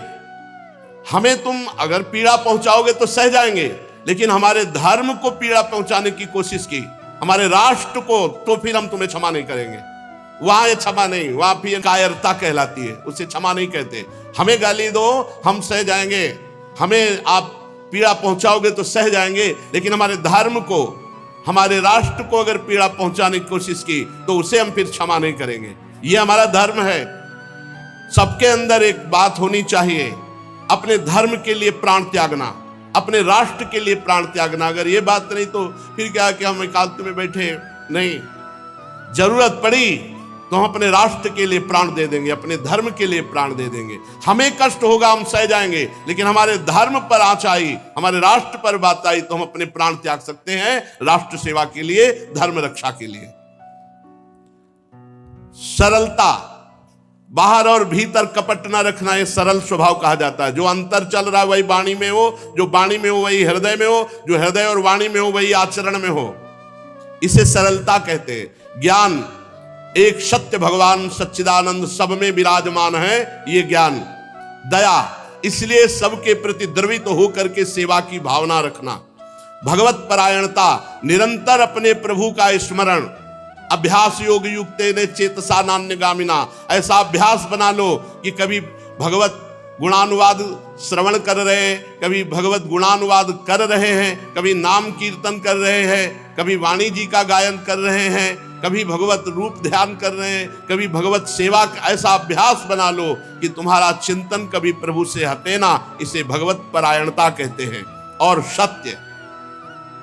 हमें तुम अगर पीड़ा पहुंचाओगे तो सह जाएंगे, लेकिन हमारे धर्म को पीड़ा पहुंचाने की कोशिश की, हमारे राष्ट्र को, तो फिर हम तुम्हें क्षमा नहीं करेंगे। वहां ये क्षमा नहीं, वहां फिर कायरता कहलाती है, उसे क्षमा नहीं कहते। हमें गाली दो हम सह जाएंगे, हमें आप पीड़ा पहुंचाओगे तो सह जाएंगे, लेकिन हमारे धर्म को, हमारे राष्ट्र को अगर पीड़ा पहुंचाने की कोशिश की तो उसे हम फिर क्षमा नहीं करेंगे। ये हमारा धर्म है। सबके अंदर एक बात होनी चाहिए, अपने धर्म के लिए प्राण त्यागना, अपने राष्ट्र के लिए प्राण त्यागना। अगर ये बात नहीं तो फिर क्या कि हम एकांत में बैठे, नहीं, जरूरत पड़ी तो हम अपने राष्ट्र के लिए प्राण दे देंगे, अपने धर्म के लिए प्राण दे देंगे। हमें कष्ट होगा हम सह जाएंगे, लेकिन हमारे धर्म पर आंच आई, हमारे राष्ट्र पर बात आई तो हम अपने प्राण त्याग सकते हैं, राष्ट्र सेवा के लिए, धर्म रक्षा के लिए। सरलता, बाहर और भीतर कपट ना रखना, ये सरल स्वभाव कहा जाता है। जो अंतर चल रहा है वही वाणी में हो, जो वाणी में हो वही हृदय में हो, जो हृदय और वाणी में हो वही आचरण में हो, इसे सरलता कहते हैं। ज्ञान, एक सत्य भगवान सच्चिदानंद सब में विराजमान है, ये ज्ञान। दया, इसलिए सबके प्रति द्रवित होकर के सेवा की भावना रखना। भगवत परायणता, निरंतर अपने प्रभु का स्मरण। अभ्यास योग युक्ते ने चेतसा नान्यगामिना, ऐसा अभ्यास बना लो कि कभी भगवत गुणानुवाद श्रवण कर रहे हैं, कभी भगवत गुणानुवाद कर रहे हैं, कभी नाम कीर्तन कर रहे हैं, कभी वाणी जी का गायन कर रहे हैं, कभी भगवत रूप ध्यान कर रहे हैं, कभी भगवत सेवा का ऐसा अभ्यास बना लो कि तुम्हारा चिंतन कभी प्रभु से हटे ना। इसे भगवत परायणता कहते हैं। और सत्य,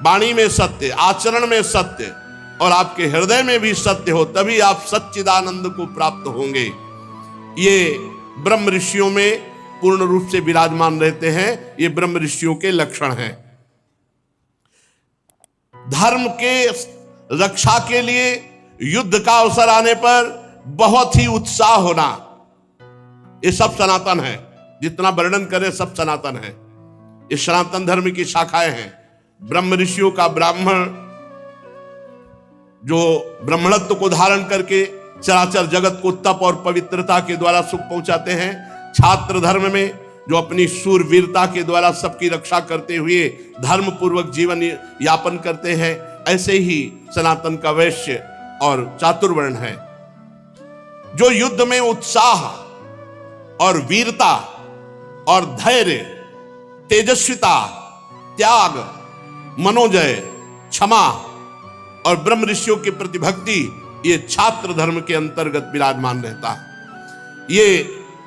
वाणी में सत्य, आचरण में सत्य, और आपके हृदय में भी सत्य हो, तभी आप सच्चिदानंद को प्राप्त होंगे। ये ब्रह्म ऋषियों में पूर्ण रूप से विराजमान रहते हैं, ये ब्रह्म ऋषियों के लक्षण हैं। धर्म के रक्षा के लिए युद्ध का अवसर आने पर बहुत ही उत्साह होना, ये सब सनातन है। जितना वर्णन करें सब सनातन है, ये सनातन धर्म की शाखाएं हैं। ब्रह्म ऋषियों का ब्राह्मण जो ब्राह्मणत्व को धारण करके चराचर जगत को तप और पवित्रता के द्वारा सुख पहुंचाते हैं। छात्र धर्म में जो अपनी शूरवीरता के द्वारा सबकी रक्षा करते हुए धर्म पूर्वक जीवन यापन करते हैं, ऐसे ही सनातन का वैश्य और चातुर्वर्ण है। जो युद्ध में उत्साह और वीरता और धैर्य, तेजस्विता, त्याग, मनोजय, क्षमा और ब्रह्म ऋषियों के प्रति भक्ति, ये छात्र धर्म के अंतर्गत विराजमान रहता है। ये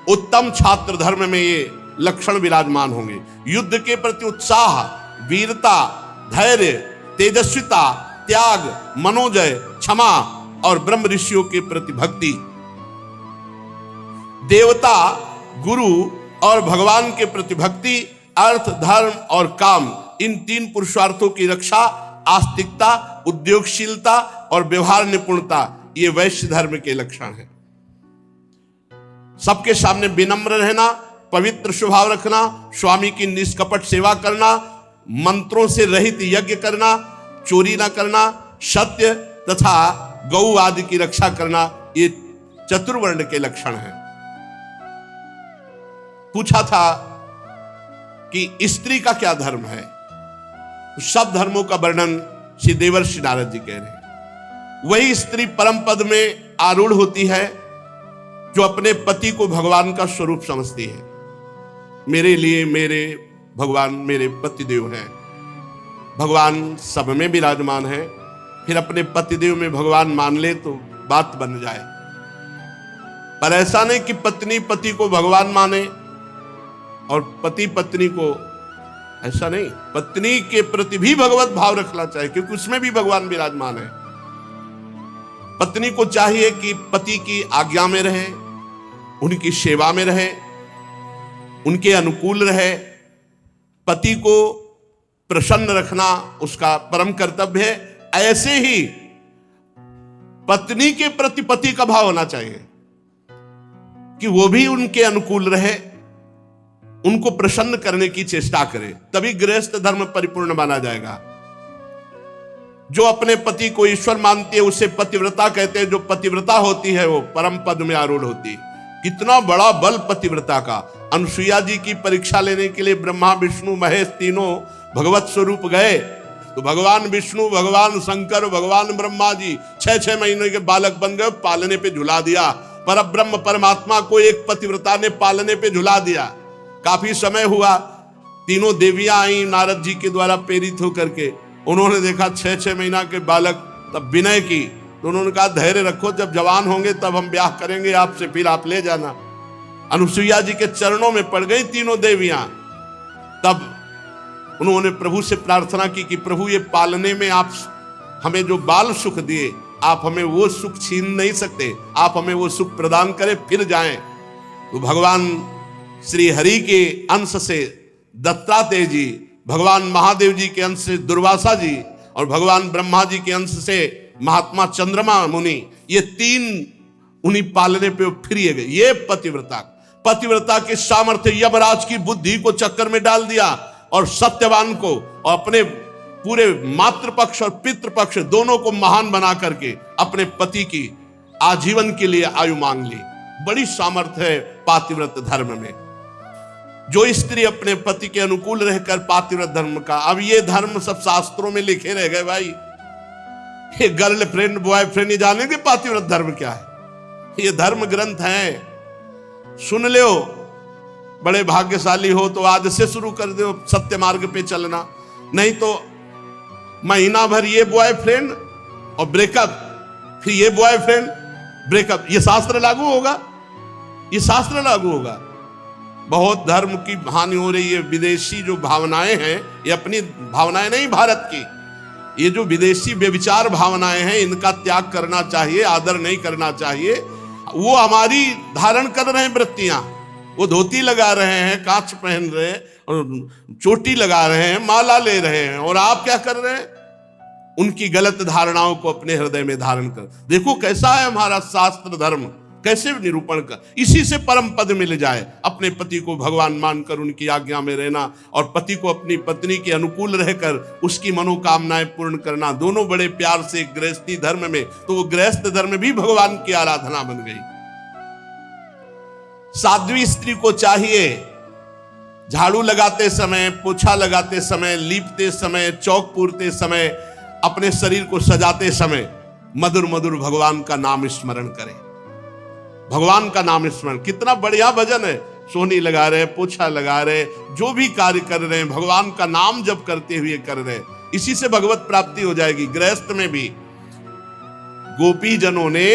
उत्तम छात्र धर्म में ये लक्षण विराजमान होंगे। युद्ध के प्रति उत्साह, वीरता, धैर्य, तेजस्विता, त्याग, मनोजय, क्षमा और ब्रह्म ऋषियों के प्रति भक्ति। देवता, गुरु और भगवान के प्रति भक्ति, अर्थ, धर्म और काम, इन तीन पुरुषार्थों की रक्षा, आस्तिकता, उद्योगशीलता और व्यवहार निपुणता, ये वैश्य धर्म के लक्षण हैं। सबके सामने विनम्र रहना, पवित्र स्वभाव रखना, स्वामी की निष्कपट सेवा करना, मंत्रों से रहित यज्ञ करना, चोरी ना करना, सत्य तथा गौ आदि की रक्षा करना, ये चतुर्वर्ण के लक्षण हैं। पूछा था कि स्त्री का क्या धर्म है, सब धर्मों का वर्णन श्री देवर्षि नारद जी कह रहे हैं। वही स्त्री परम पद में आरूढ़ होती है जो अपने पति को भगवान का स्वरूप समझती है। मेरे लिए मेरे भगवान मेरे पतिदेव हैं, भगवान सब में विराजमान है, फिर अपने पतिदेव में भगवान मान ले तो बात बन जाए। पर ऐसा नहीं कि पत्नी पति को भगवान माने और पति पत्नी को, ऐसा नहीं। पत्नी के प्रति भी भगवत भाव रखना चाहिए क्योंकि उसमें भी भगवान विराजमान है। पत्नी को चाहिए कि पति की आज्ञा में रहे, उनकी सेवा में रहे, उनके अनुकूल रहे। पति को प्रसन्न रखना उसका परम कर्तव्य है। ऐसे ही पत्नी के प्रति पति का भाव होना चाहिए कि वो भी उनके अनुकूल रहे, उनको प्रसन्न करने की चेष्टा करे, तभी गृहस्थ धर्म परिपूर्ण माना जाएगा। जो अपने पति को ईश्वर मानती है उसे पतिव्रता कहते हैं। जो पतिव्रता होती है वो परम पद में आरूढ़ होती है। कितना बड़ा बल पतिव्रता का। अनुसुईया जी की परीक्षा लेने के लिए ब्रह्मा विष्णु महेश तीनों भगवत स्वरूप गए तो भगवान विष्णु, भगवान शंकर, भगवान ब्रह्मा जी 6-6 महीने के बालक बन गए, पालने पे झुला दिया। पर ब्रह्म परमात्मा को एक पतिव्रता ने पालने पे झुला दिया। काफी समय हुआ, तीनों देवियां आई नारद जी के द्वारा प्रेरित होकर के। उन्होंने देखा 6-6 महीना के बालक, तब विनय की तो उन्होंने कहा धैर्य रखो, जब जवान होंगे तब हम ब्याह करेंगे आपसे, फिर आप ले जाना। अनुसुईया जी के चरणों में पड़ गई तीनों देवियां। तब उन्होंने प्रभु से प्रार्थना की कि प्रभु ये पालने में आप हमें जो बाल सुख दिए, आप हमें वो सुख छीन नहीं सकते, आप हमें वो सुख प्रदान करें फिर जाएं। तो भगवान श्री हरि के अंश से दत्तात्रेय जी, भगवान महादेव जी के अंश से दुर्वासा जी और भगवान ब्रह्मा जी के अंश से महात्मा चंद्रमा मुनि, ये तीन उन्हीं पालने पे फिर गए। ये पतिव्रता के सामर्थ्य यमराज की बुद्धि को चक्कर में डाल दिया और सत्यवान को और अपने पूरे मातृपक्ष और पितृपक्ष दोनों को महान बना करके अपने पति की आजीवन के लिए आयु मांग ली। बड़ी सामर्थ्य है पातिव्रत धर्म में। जो स्त्री अपने पति के अनुकूल रहकर पातिव्रत धर्म का, अब ये धर्म सब शास्त्रों में लिखे रह गए भाई। ये गर्लफ्रेंड बॉयफ्रेंड ये जानेंगे पातिव्रत धर्म क्या है। ये धर्म ग्रंथ है, सुन लो। बड़े भाग्यशाली हो तो आज से शुरू कर दो सत्य मार्ग पे चलना, नहीं तो महीना भर ये बॉयफ्रेंड और ब्रेकअप, फिर ये बॉयफ्रेंड ब्रेकअप। ये शास्त्र लागू होगा, ये शास्त्र लागू होगा। बहुत धर्म की हानि हो रही है। विदेशी जो भावनाएं हैं, ये अपनी भावनाएं नहीं भारत की, ये जो विदेशी व्यभिचार भावनाएं हैं इनका त्याग करना चाहिए, आदर नहीं करना चाहिए। वो हमारी धारण कर रहे हैं वृत्तियां, वो धोती लगा रहे हैं, कांच पहन रहे हैं और चोटी लगा रहे हैं, माला ले रहे हैं, और आप क्या कर रहे हैं? उनकी गलत धारणाओं को अपने हृदय में धारण कर। देखो कैसा है हमारा शास्त्र धर्म, कैसे निरूपण कर। इसी से परम पद मिल जाए, अपने पति को भगवान मानकर उनकी आज्ञा में रहना और पति को अपनी पत्नी के अनुकूल रहकर उसकी मनोकामनाएं पूर्ण करना, दोनों बड़े प्यार से गृहस्थी धर्म में। तो वो गृहस्थ धर्म भी भगवान की आराधना बन गई। साध्वी स्त्री को चाहिए झाड़ू लगाते समय, पोछा लगाते समय, लीपते समय, चौक पूरते समय, अपने शरीर को सजाते समय मधुर मधुर भगवान का नाम स्मरण करें। भगवान का नाम स्मरण, कितना बढ़िया भजन है। सोनी लगा रहे, पोछा लगा रहे, जो भी कार्य कर रहे हैं भगवान का नाम जप करते हुए कर रहे हैं, इसी से भगवत प्राप्ति हो जाएगी। गृहस्थ में भी गोपी जनों ने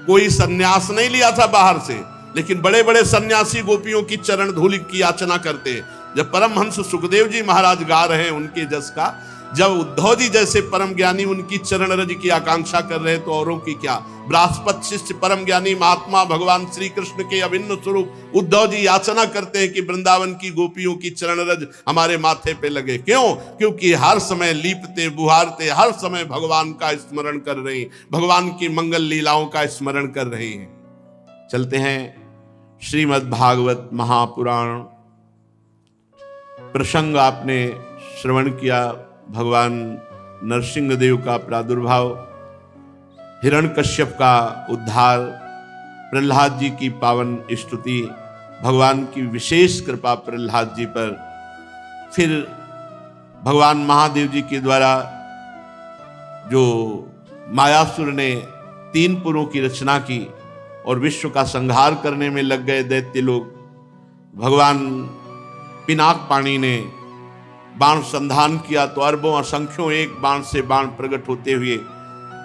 कोई सन्यास नहीं लिया था बाहर से, लेकिन बड़े बड़े सन्यासी गोपियों की चरण धूलि की याचना करते। जब परमहंस सुखदेव जी महाराज गा रहे हैं उनके जस का, जब उद्धव जी जैसे परम ज्ञानी उनकी चरण रज की आकांक्षा कर रहे तो औरों की क्या। बृहस्पति शिष्य परम ज्ञानी महात्मा भगवान श्री कृष्ण के अभिन्न स्वरूप उद्धव जी याचना करते हैं कि वृंदावन की गोपियों की चरण रज हमारे माथे पे लगे। क्यों? क्योंकि हर समय लीपते बुहारते हर समय भगवान का स्मरण कर रहे हैं, भगवान की मंगल लीलाओं का स्मरण कर रहे हैं। चलते हैं श्रीमद् भागवत महापुराण। प्रसंग आपने श्रवण किया, भगवान नरसिंह देव का प्रादुर्भाव, हिरण्यकश्यप का उद्धार, प्रहलाद जी की पावन स्तुति, भगवान की विशेष कृपा प्रहलाद जी पर, फिर भगवान महादेव जी के द्वारा जो मायासुर ने 3 पुरों की रचना की और विश्व का संहार करने में लग गए दैत्य लोग, भगवान पिनाक पाणी ने बाण संधान किया तो अरबों असंख्यों एक बाण से बाण प्रकट होते हुए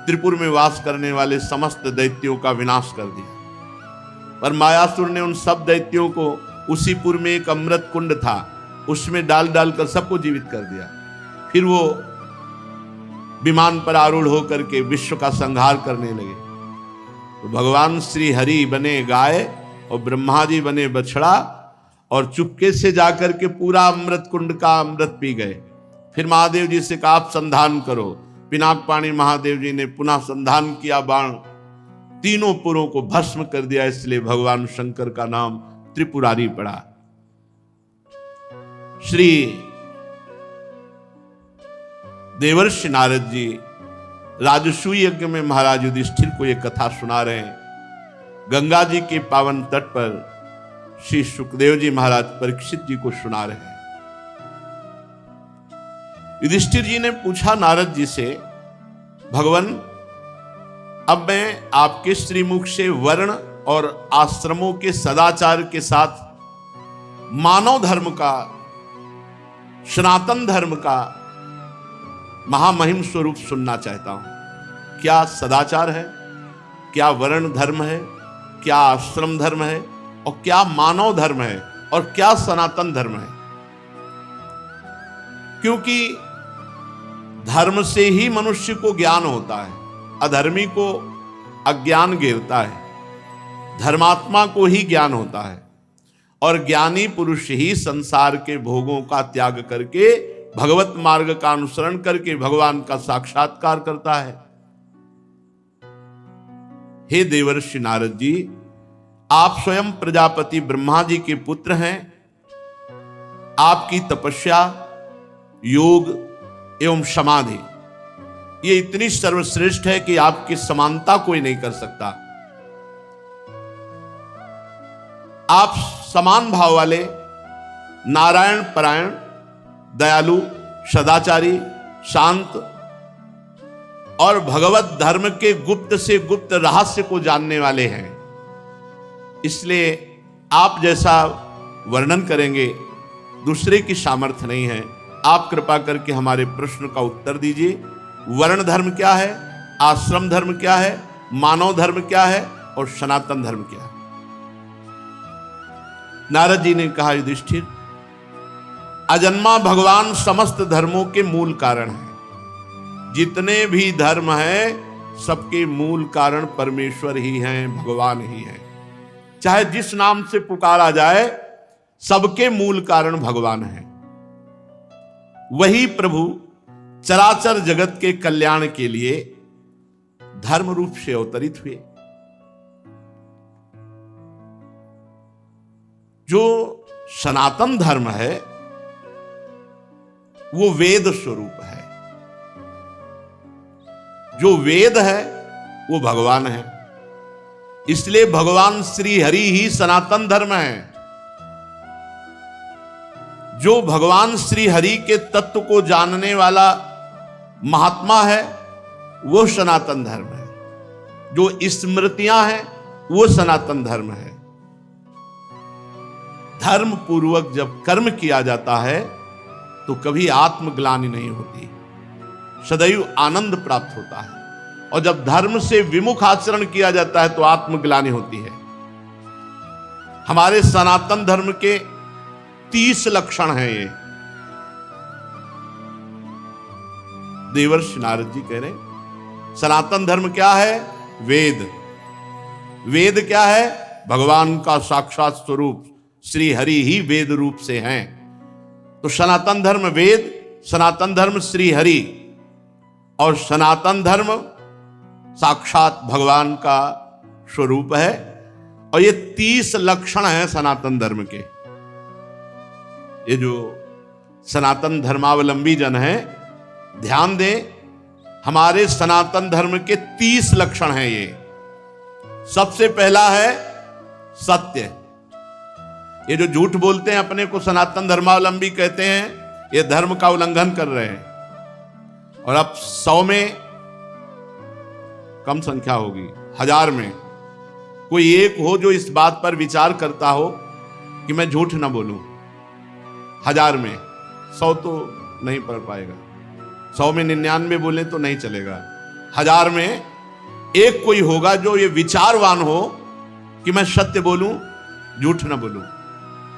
त्रिपुर में वास करने वाले समस्त दैत्यों का विनाश कर दिया। पर मायासुर ने उन सब दैत्यों को उसी पुर में एक अमृत कुंड था, उसमें डाल डालकर सबको जीवित कर दिया। फिर वो विमान पर आरूढ़ होकर के विश्व का संहार करने लगे। तो भगवान श्री हरि बने गाय और ब्रह्मा जी बने बछड़ा और चुपके से जाकर के पूरा अमृत कुंड का अमृत पी गए। फिर महादेव जी से कहा आप संधान करो। पिनाक पाणी महादेव जी ने पुनः संधान किया, बाण 3 पुरों को भस्म कर दिया। इसलिए भगवान शंकर का नाम त्रिपुरारी पड़ा। श्री देवर्षि नारद जी राजसूय यज्ञ में महाराज युधिष्ठिर को यह कथा सुना रहे हैं। गंगा जी के पावन तट पर श्री सुखदेव जी महाराज परीक्षित जी को सुना रहे हैं। युधिष्ठिर जी ने पूछा नारद जी से, भगवान अब मैं आपके श्रीमुख से वर्ण और आश्रमों के सदाचार के साथ मानव धर्म का, सनातन धर्म का महामहिम स्वरूप सुनना चाहता हूं। क्या सदाचार है, क्या वर्ण धर्म है, क्या आश्रम धर्म है और क्या मानव धर्म है और क्या सनातन धर्म है। क्योंकि धर्म से ही मनुष्य को ज्ञान होता है, अधर्मी को अज्ञान घेरता है, धर्मात्मा को ही ज्ञान होता है और ज्ञानी पुरुष ही संसार के भोगों का त्याग करके भगवत मार्ग का अनुसरण करके भगवान का साक्षात्कार करता है। हे देवर्षि नारद जी, आप स्वयं प्रजापति ब्रह्मा जी के पुत्र हैं। आपकी तपस्या, योग एवं समाधि ये इतनी सर्वश्रेष्ठ है कि आपकी समानता कोई नहीं कर सकता। आप समान भाव वाले, नारायण परायण, दयालु, सदाचारी, शांत और भगवत धर्म के गुप्त से गुप्त रहस्य को जानने वाले हैं। इसलिए आप जैसा वर्णन करेंगे दूसरे की सामर्थ्य नहीं है। आप कृपा करके हमारे प्रश्न का उत्तर दीजिए। वर्ण धर्म क्या है, आश्रम धर्म क्या है, मानव धर्म क्या है और सनातन धर्म क्या है। नारद जी ने कहा, युधिष्ठिर, अजन्मा भगवान समस्त धर्मों के मूल कारण है। जितने भी धर्म हैं सबके मूल कारण परमेश्वर ही हैं, भगवान ही हैं। चाहे जिस नाम से पुकारा जाए सबके मूल कारण भगवान है। वही प्रभु चराचर जगत के कल्याण के लिए धर्म रूप से अवतरित हुए। जो सनातन धर्म है वो वेद स्वरूप है। जो वेद है वो भगवान है। इसलिए भगवान श्री हरि ही सनातन धर्म है। जो भगवान श्री हरि के तत्व को जानने वाला महात्मा है वो सनातन धर्म है। जो स्मृतियां हैं वो सनातन धर्म है। धर्म पूर्वक जब कर्म किया जाता है तो कभी आत्मग्लानि नहीं होती, सदैव आनंद प्राप्त होता है। और जब धर्म से विमुख आचरण किया जाता है तो आत्मग्लानि होती है। हमारे सनातन धर्म के 30 लक्षण हैं। ये देवर्षि नारद जी कह रहे सनातन धर्म क्या है? वेद। वेद क्या है? भगवान का साक्षात स्वरूप श्री हरि ही वेद रूप से हैं। तो सनातन धर्म वेद, सनातन धर्म श्री हरि और सनातन धर्म साक्षात भगवान का स्वरूप है। और ये 30 लक्षण हैं सनातन धर्म के। ये जो सनातन धर्मावलंबी जन हैं, ध्यान दें, हमारे सनातन धर्म के 30 लक्षण हैं ये। सबसे पहला है सत्य। ये जो झूठ बोलते हैं, अपने को सनातन धर्मावलंबी कहते हैं, ये धर्म का उल्लंघन कर रहे हैं। और अब 100 में कम संख्या होगी, 1000 में कोई एक हो जो इस बात पर विचार करता हो कि मैं झूठ ना बोलूं। 1000 में 100 तो नहीं पढ़ पाएगा, 100 में 99 बोले तो नहीं चलेगा। 1000 में एक कोई होगा जो ये विचारवान हो कि मैं सत्य बोलूं, झूठ ना बोलूं।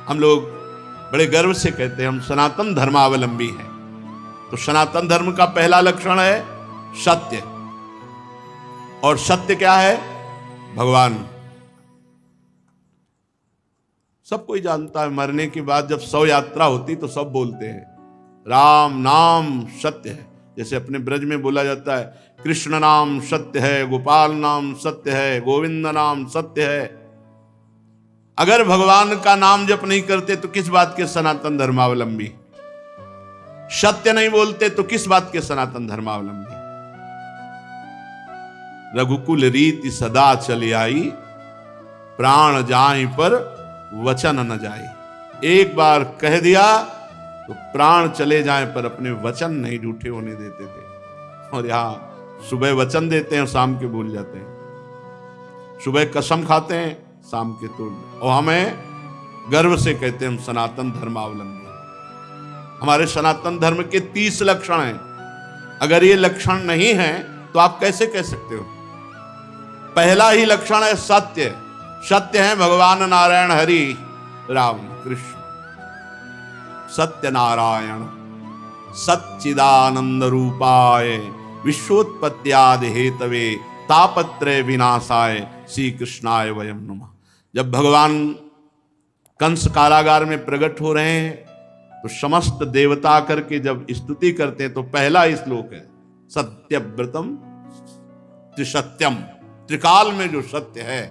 हम लोग बड़े गर्व से कहते हैं हम सनातन धर्मावलंबी हैं। तो सनातन धर्म का पहला लक्षण है सत्य। और सत्य क्या है? भगवान। सब कोई जानता है, मरने के बाद जब शव यात्रा होती तो सब बोलते हैं राम नाम सत्य है। जैसे अपने ब्रज में बोला जाता है कृष्ण नाम सत्य है, गोपाल नाम सत्य है, गोविंद नाम सत्य है। अगर भगवान का नाम जप नहीं करते तो किस बात के सनातन धर्मावलंबी? सत्य नहीं बोलते तो किस बात के सनातन धर्मावलंबी? रघुकुल रीति सदा चली आई, प्राण जाए पर वचन न जाए। एक बार कह दिया तो प्राण चले जाए पर अपने वचन नहीं झूठे होने देते थे। और यहां सुबह वचन देते हैं, शाम के भूल जाते हैं। सुबह कसम खाते हैं, शाम के तोड़। और हमें गर्व से कहते हैं हम सनातन धर्मावलंबी। हमारे सनातन धर्म के 30 लक्षण हैं। अगर ये लक्षण नहीं हैं तो आप कैसे कह सकते हो? पहला ही लक्षण है सत्य। सत्य है भगवान नारायण हरि राम कृष्ण। सत्य नारायण सच्चिदानंद रूपाय विश्वोत्पत्त्यादि हेतवे तापत्रय विनाशाय श्री कृष्णाय वयम नमः। जब भगवान कंस कारागार में प्रकट हो रहे हैं तो समस्त देवता करके जब स्तुति करते हैं तो पहला श्लोक है सत्यव्रतम त्रिसत्यम। त्रिकाल में जो सत्य है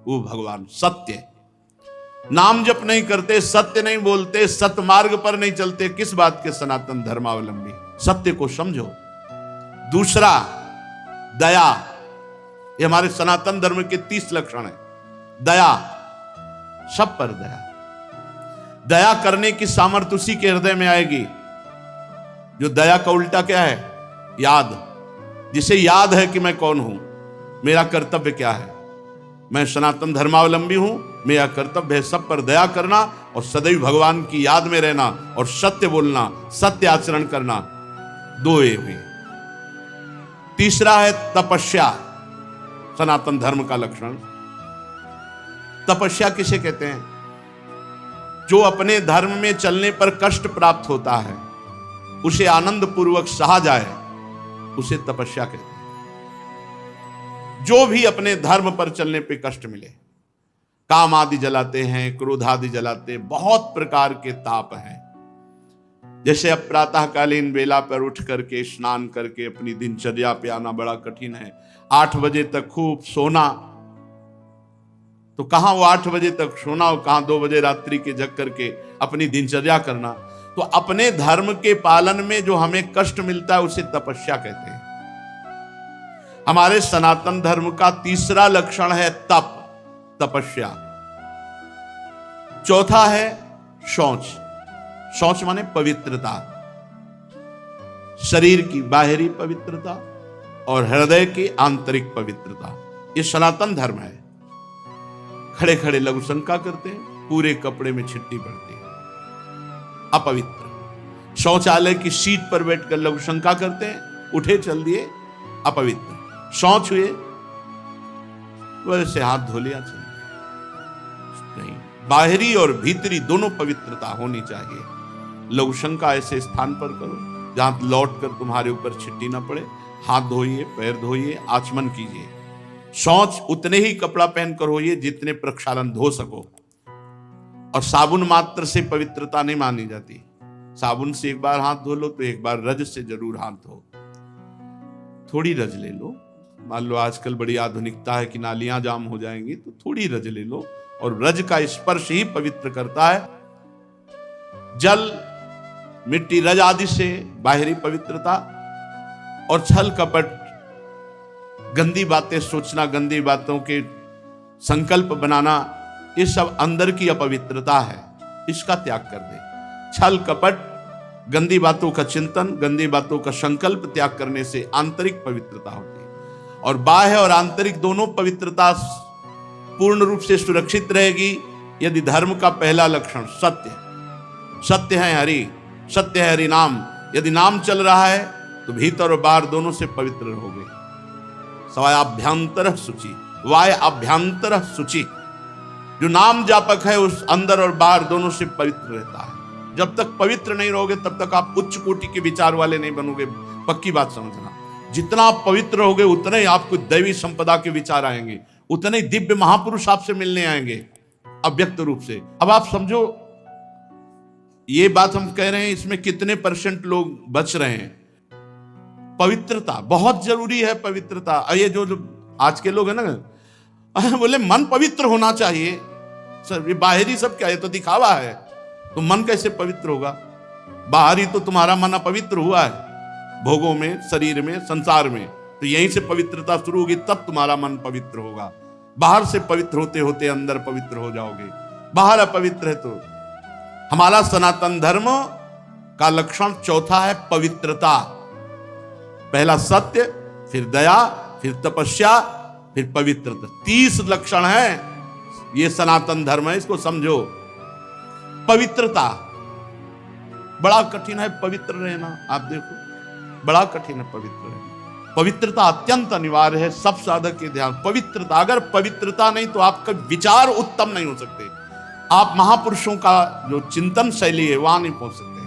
वो भगवान सत्य। नाम जप नहीं करते, सत्य नहीं बोलते, सत्य मार्ग पर नहीं चलते, किस बात के सनातन धर्मावलंबी? सत्य को समझो। दूसरा दया। ये हमारे सनातन धर्म के 30 लक्षण है। दया, सब पर दया। दया करने की सामर्थ्य उसी के हृदय में आएगी जो दया का उल्टा क्या है? याद। जिसे याद है कि मैं कौन हूं, मेरा कर्तव्य क्या है, मैं सनातन धर्मावलंबी हूं, मेरा कर्तव्य है सब पर दया करना और सदैव भगवान की याद में रहना और सत्य बोलना, सत्य आचरण करना। दो ये हुए। तीसरा है तपस्या। सनातन धर्म का लक्षण तपस्या किसे कहते हैं? जो अपने धर्म में चलने पर कष्ट प्राप्त होता है, उसे आनंद पूर्वक सहा जाए, उसे तपस्या कहते हैं। जो भी अपने धर्म पर चलने पे कष्ट मिले, काम आदि जलाते हैं, क्रोध आदि जलाते, बहुत प्रकार के ताप हैं। जैसे अब प्रातःकालीन बेला पर उठ करके स्नान करके अपनी दिनचर्या पे आना बड़ा कठिन है। 8 बजे तक खूब सोना, तो कहां वो 8 बजे तक सोना और कहां 2 बजे रात्रि के जग करके अपनी दिनचर्या करना। तो अपने धर्म के पालन में जो हमें कष्ट मिलता है उसे तपस्या कहते हैं। हमारे सनातन धर्म का तीसरा लक्षण है तप, तपस्या। चौथा है शौच। शौच माने पवित्रता, शरीर की बाहरी पवित्रता और हृदय की आंतरिक पवित्रता। ये सनातन धर्म है। खड़े खड़े लघु शंका करते हैं, पूरे कपड़े में छिट्टी पड़ती है, अपवित्र। शौचालय की सीट पर बैठकर लघु शंका करते हैं, उठे चल दिए, अपवित्र। शौच हुए, वैसे हाथ धो लिया, चल नहीं। बाहरी और भीतरी दोनों पवित्रता होनी चाहिए। लघु शंका ऐसे स्थान पर करो जहां लौट कर तुम्हारे ऊपर छिट्टी ना पड़े। हाथ धोइए, पैर धोइए, आचमन कीजिए। शौच उतने ही कपड़ा पहनकर होइए जितने प्रक्षालन धो सको। और साबुन मात्र से पवित्रता नहीं मानी जाती। साबुन से एक बार हाथ धो लो तो एक बार रज से जरूर हाथ धो। थोड़ी रज ले लो। मान लो आजकल बड़ी आधुनिकता है कि नालियां जाम हो जाएंगी, तो थोड़ी रज ले लो। और रज का स्पर्श ही पवित्र करता है। जल, मिट्टी, रज आदि से बाहरी पवित्रता। और छल कपट, गंदी बातें सोचना, गंदी बातों के संकल्प बनाना, ये सब अंदर की अपवित्रता है। इसका त्याग कर दे। छल कपट, गंदी बातों का चिंतन, गंदी बातों का संकल्प त्याग करने से आंतरिक पवित्रता होती है। और बाह्य और आंतरिक दोनों पवित्रता पूर्ण रूप से सुरक्षित रहेगी यदि धर्म का पहला लक्षण सत्य, सत्य है हरि, सत्य है हरि नाम, यदि नाम चल रहा है तो भीतर और बाहर दोनों से पवित्र रहोगे। सवाय अभ्यंतर शुचि, वाय अभ्यंतर शुचि। जो नाम जापक है उस अंदर और बाहर दोनों से पवित्र रहता है। जब तक पवित्र नहीं रहोगे तब तक आप उच्च कोटि के विचार वाले नहीं बनोगे। पक्की बात समझना। जितना आप पवित्र होगे उतने ही आपको दैवी संपदा के विचार आएंगे, उतने ही दिव्य महापुरुष आपसे मिलने आएंगे अव्यक्त रूप से। अब आप समझो, ये बात हम कह रहे हैं, इसमें कितने % लोग बच रहे हैं। पवित्रता बहुत जरूरी है। पवित्रता, ये जो आज के लोग है ना, बोले मन पवित्र होना चाहिए। सर ये बाहरी सब क्या है, तो दिखावा है। तो मन कैसे पवित्र होगा? बाहरी तो तुम्हारा मन अपवित्र हुआ है, भोगों में, शरीर में, संसार में। तो यहीं से पवित्रता शुरू होगी, तब तुम्हारा मन पवित्र होगा। बाहर से पवित्र होते होते अंदर पवित्र हो जाओगे। बाहर अपवित्र है तो। हमारा सनातन धर्म का लक्षण चौथा है पवित्रता। पहला सत्य, फिर दया, फिर तपस्या, फिर पवित्रता। 30 लक्षण है ये सनातन धर्म है, इसको समझो। पवित्रता बड़ा कठिन है पवित्र रहना। आप देखो बड़ा कठिन है पवित्र रहना। पवित्रता अत्यंत अनिवार्य है सब साधक के ध्यान। पवित्रता, अगर पवित्रता नहीं तो आपका विचार उत्तम नहीं हो सकते। आप महापुरुषों का जो चिंतन शैली है वहां नहीं पहुंच सकते।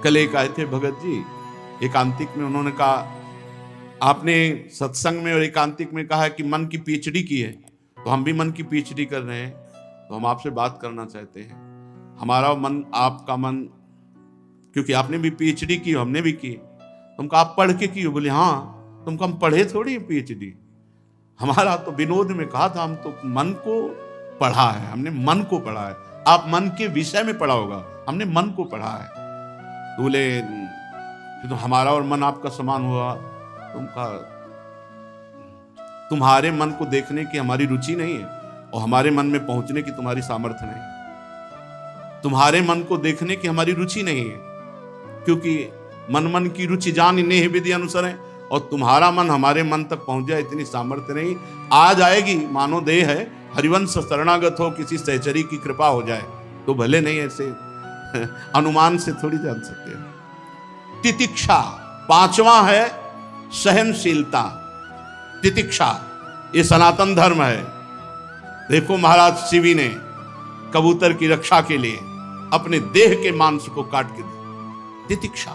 कल एक आए थे भगत जी एकांतिक में, उन्होंने कहा आपने सत्संग में और एकांतिक में कहा है कि मन की पीएचडी की है, तो हम भी मन की पीएचडी कर रहे हैं, तो हम आपसे बात करना चाहते हैं। हमारा मन, आपका मन, क्योंकि आपने भी पीएचडी की, हमने भी की। तुमको आप पढ़ के की हो? बोले हाँ। तुमको हम पढ़े थोड़ी पीएचडी। हमारा तो विनोद में कहा था, हम तो मन को पढ़ा है, हमने मन को पढ़ा है। आप मन के विषय में पढ़ा होगा, हमने मन को पढ़ा है। तो बोले तो हमारा और मन आपका समान हुआ। तुम कहा तुम्हारे मन को देखने की हमारी रुचि नहीं है और हमारे मन में पहुंचने की तुम्हारी सामर्थ्य नहीं। तुम्हारे मन को देखने की हमारी रुचि नहीं है, क्योंकि मन की रुचि जान नेह विधि अनुसार है। और तुम्हारा मन हमारे मन तक पहुंच जाए इतनी सामर्थ्य नहीं। आ जाएगी, मानो देह है, हरिवंश शरणागत हो, किसी सहचरी की कृपा हो जाए तो भले, नहीं ऐसे अनुमान से थोड़ी जान सकते हैं। तितिक्षा, 5वां है सहनशीलता। तितिक्षा ये सनातन धर्म है। देखो महाराज शिवी ने कबूतर की रक्षा के लिए अपने देह के मांस को काट के दिया। तितिक्षा,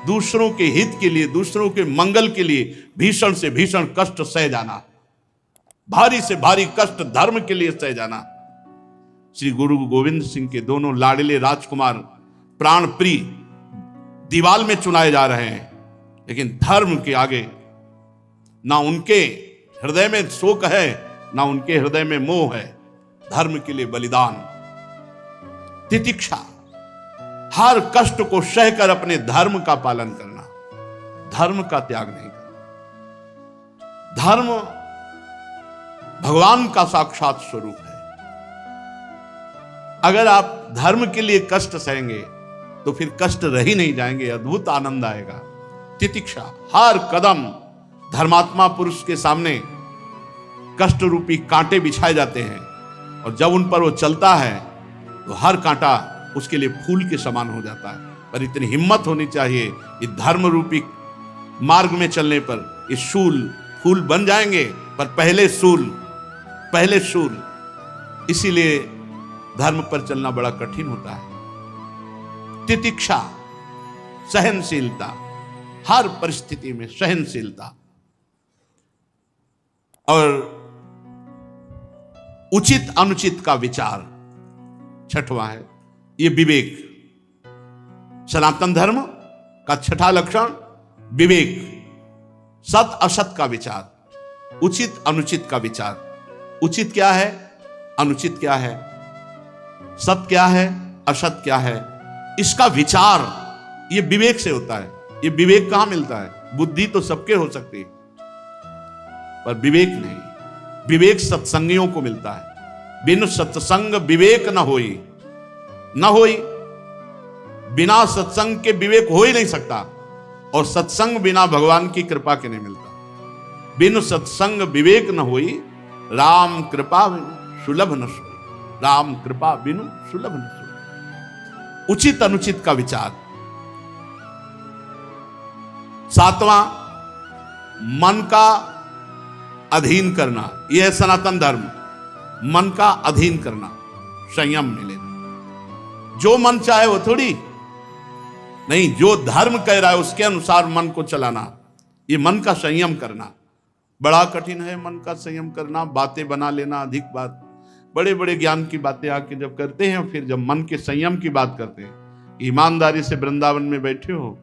दूसरों के हित के लिए, दूसरों के मंगल के लिए भीषण से भीषण कष्ट सह जाना, भारी से भारी कष्ट धर्म के लिए सह जाना। श्री गुरु गोविंद सिंह के दोनों लाडले राजकुमार प्राण प्रिय दीवाल में चुनाए जा रहे हैं, लेकिन धर्म के आगे ना उनके हृदय में शोक है, ना उनके हृदय में मोह है। धर्म के लिए बलिदान, तितिक्षा, हर कष्ट को सहकर अपने धर्म का पालन करना, धर्म का त्याग नहीं करना। धर्म भगवान का साक्षात स्वरूप है। अगर आप धर्म के लिए कष्ट सहेंगे तो फिर कष्ट रह ही नहीं जाएंगे, अद्भुत आनंद आएगा। तितिक्षा, हर कदम धर्मात्मा पुरुष के सामने कष्ट रूपी कांटे बिछाए जाते हैं, और जब उन पर वो चलता है तो हर कांटा उसके लिए फूल के समान हो जाता है। पर इतनी हिम्मत होनी चाहिए, इस धर्म रूपी मार्ग में चलने पर इस शूल फूल बन जाएंगे, पर पहले शूल। इसीलिए धर्म पर चलना बड़ा कठिन होता है। तितिक्षा, सहनशीलता, हर परिस्थिति में सहनशीलता, और उचित अनुचित का विचार। छठवां है ये विवेक। सनातन धर्म का छठा लक्षण विवेक, सत असत का विचार, उचित अनुचित का विचार। उचित क्या है, अनुचित क्या है, सत क्या है, असत क्या है, इसका विचार ये विवेक से होता है। ये विवेक कहां मिलता है? बुद्धि तो सबके हो सकती है, पर विवेक नहीं। विवेक सत्संगियों को मिलता है। बिन सत्संग विवेक न होई, न होई। बिना सत्संग के विवेक हो ही नहीं सकता, और सत्संग बिना भगवान की कृपा के नहीं मिलता। बिन सत्संग विवेक न होई, राम कृपा बिनु सुलभ न सोई। राम कृपा बिनु सुलभ न सोई। उचित अनुचित का विचार। सातवां, मन का अधीन करना। यह है सनातन धर्म। मन का अधीन करना, संयम में लेना। जो मन चाहे वो थोड़ी नहीं, जो धर्म कह रहा है उसके अनुसार मन को चलाना, ये मन का संयम करना। बड़ा कठिन है मन का संयम करना। बातें बना लेना, अधिक बात, बड़े बड़े ज्ञान की बातें आके जब करते हैं, फिर जब मन के संयम की बात करते हैं, ईमानदारी से वृंदावन में बैठे हो,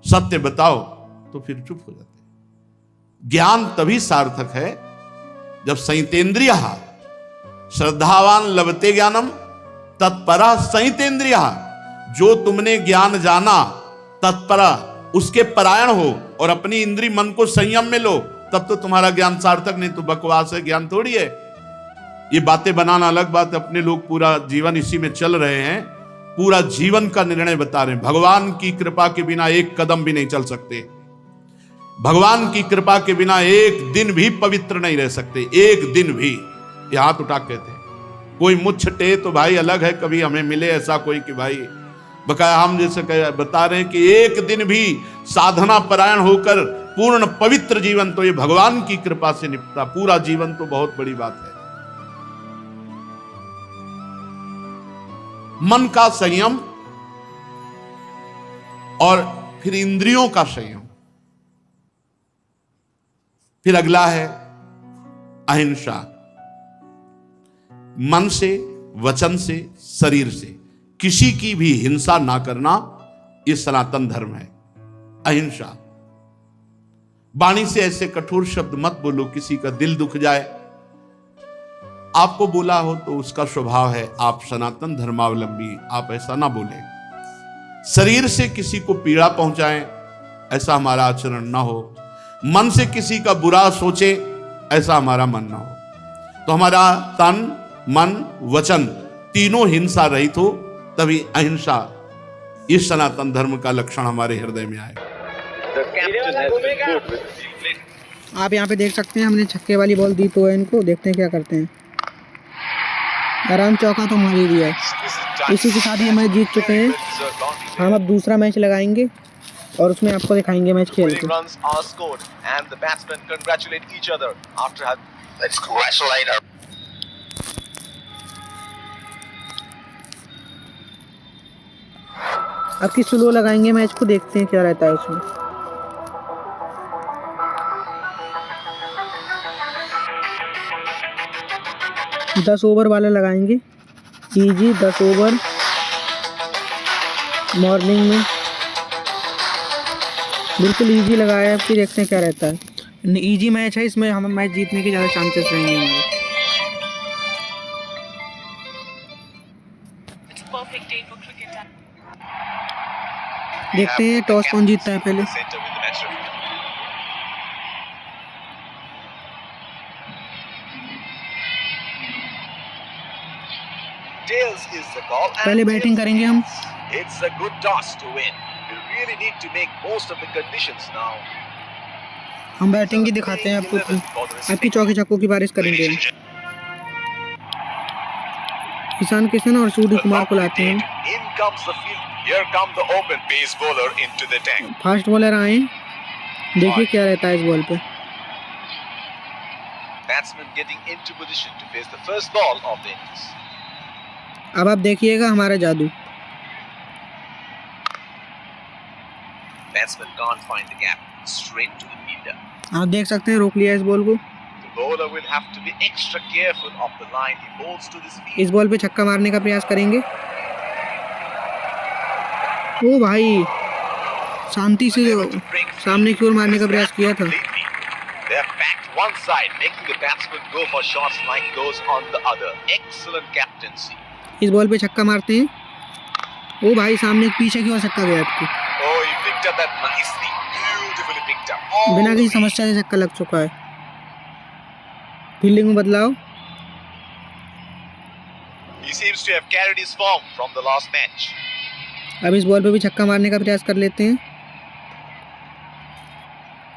सत्य बताओ, तो फिर चुप हो जाते हैं। ज्ञान तभी सार्थक है जब संयतेन्द्रिय, श्रद्धावान लभते ज्ञानम तत्परा संयतेन्द्रिय। जो तुमने ज्ञान जाना, तत्परा, उसके परायण हो और अपनी इंद्रिय मन को संयम में लो, तब तो तुम्हारा ज्ञान सार्थक। नहीं तो बकवास है, ज्ञान थोड़ी है। ये बातें बनाना अलग बात, अपने लोग पूरा जीवन इसी में चल रहे हैं, पूरा जीवन का निर्णय बता रहे हैं। भगवान की कृपा के बिना एक कदम भी नहीं चल सकते। भगवान की कृपा के बिना एक दिन भी पवित्र नहीं रह सकते, एक दिन भी। ये हाथ उठा कहते हैं। कोई मुझ छटे तो भाई अलग है, कभी हमें मिले ऐसा कोई कि भाई बकाया हम जैसे बता रहे हैं कि एक दिन भी साधना परायण होकर पूर्ण पवित्र जीवन तो ये भगवान की कृपा से निपटा। पूरा जीवन तो बहुत बड़ी बात है। मन का संयम और फिर इंद्रियों का संयम। फिर अगला है अहिंसा। मन से, वचन से, शरीर से किसी की भी हिंसा ना करना, यह सनातन धर्म है। अहिंसा। वाणी से ऐसे कठोर शब्द मत बोलो किसी का दिल दुख जाए। आपको बोला हो तो उसका स्वभाव है, आप सनातन धर्मावलंबी, आप ऐसा ना बोले। शरीर से किसी को पीड़ा पहुंचाएं, ऐसा हमारा आचरण ना हो। मन से किसी का बुरा सोचे, ऐसा हमारा मन ना हो। तो हमारा तन, मन, वचन तीनों हिंसा रहित हो, तभी अहिंसा, इस सनातन धर्म का लक्षण हमारे हृदय में आए। आप यहाँ पे देख सकते हैं, हमने छक्के वाली बॉल दी तो है इनको, देखते हैं क्या करते हैं। आराम चौका तो मार ही दिया है। इसी के साथ ही मैच जीत चुके हैं। हम अब दूसरा मैच लगाएंगे और उसमें आपको दिखाएंगे मैच खेल के। अब की स्लो लगाएंगे मैच को, देखते हैं क्या रहता है उसमें। दस ओवर वाला लगाएंगे, इजी 10 ओवर मॉर्निंग में, बिल्कुल इजी लगाया है। फिर देखते हैं क्या रहता है। इजी मैच है, इसमें हम मैच जीतने के ज़्यादा चांसेस रहेंगे हमारे। देखते हैं टॉस कौन जीतता है पहले। पहले बैटिंग करेंगे हम। हम बैटिंग की दिखाते हैं आपको, आपकी चौके छक्कों की बारिश करेंगे हम। ईशान किशन और सूर्य कुमार को लाते हैं। फास्ट बॉलर आए, देखिए क्या रहता है इस बॉल पे। अब आप देखिएगा हमारा जादू। batsman can't find the gap, straight to the fielder. आप देख सकते हैं रोक लिया इस बॉल को। The bowler will have to be extra careful of the line he bowls to this field. इस बॉल पे छक्का मारने का प्रयास करेंगे। ओ भाई शांति से सामने की ओर मारने का प्रयास किया था। They have packed one side, making the batsman go for shots like those on the other. Excellent captaincy. इस बॉल पे छक्का मारते हैं। ओ भाई सामने पीछे की ओर छक्का गया आपकी। Oh, he picked up that nicely. Beautifully picked up. बिना किसी समस्या से छक्का लग चुका है। फील्डिंग में बदलाव। He seems to have carried his form from the last match. अब इस बॉल पे भी छक्का मारने का प्रयास कर लेते हैं।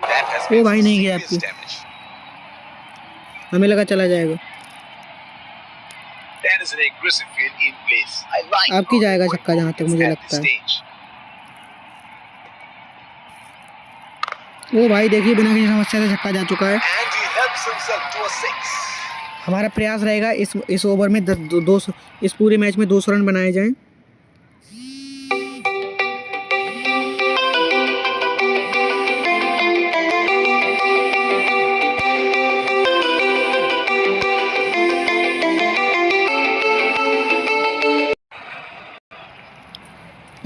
That has ओ been भाई नहीं गया serious आपकी। damage. हमें लगा चला जाएगा। That is an aggressive field in place. I like आपकी जाएगा छक्का जहाँ तक मुझे at लगता this है। stage. ओ भाई देखिए बिना किसी समस्या से छक्का जा चुका है। And he helps himself to a 6. हमारा प्रयास रहेगा इस ओवर में इस पूरे मैच में 200 रन बनाए जाएं।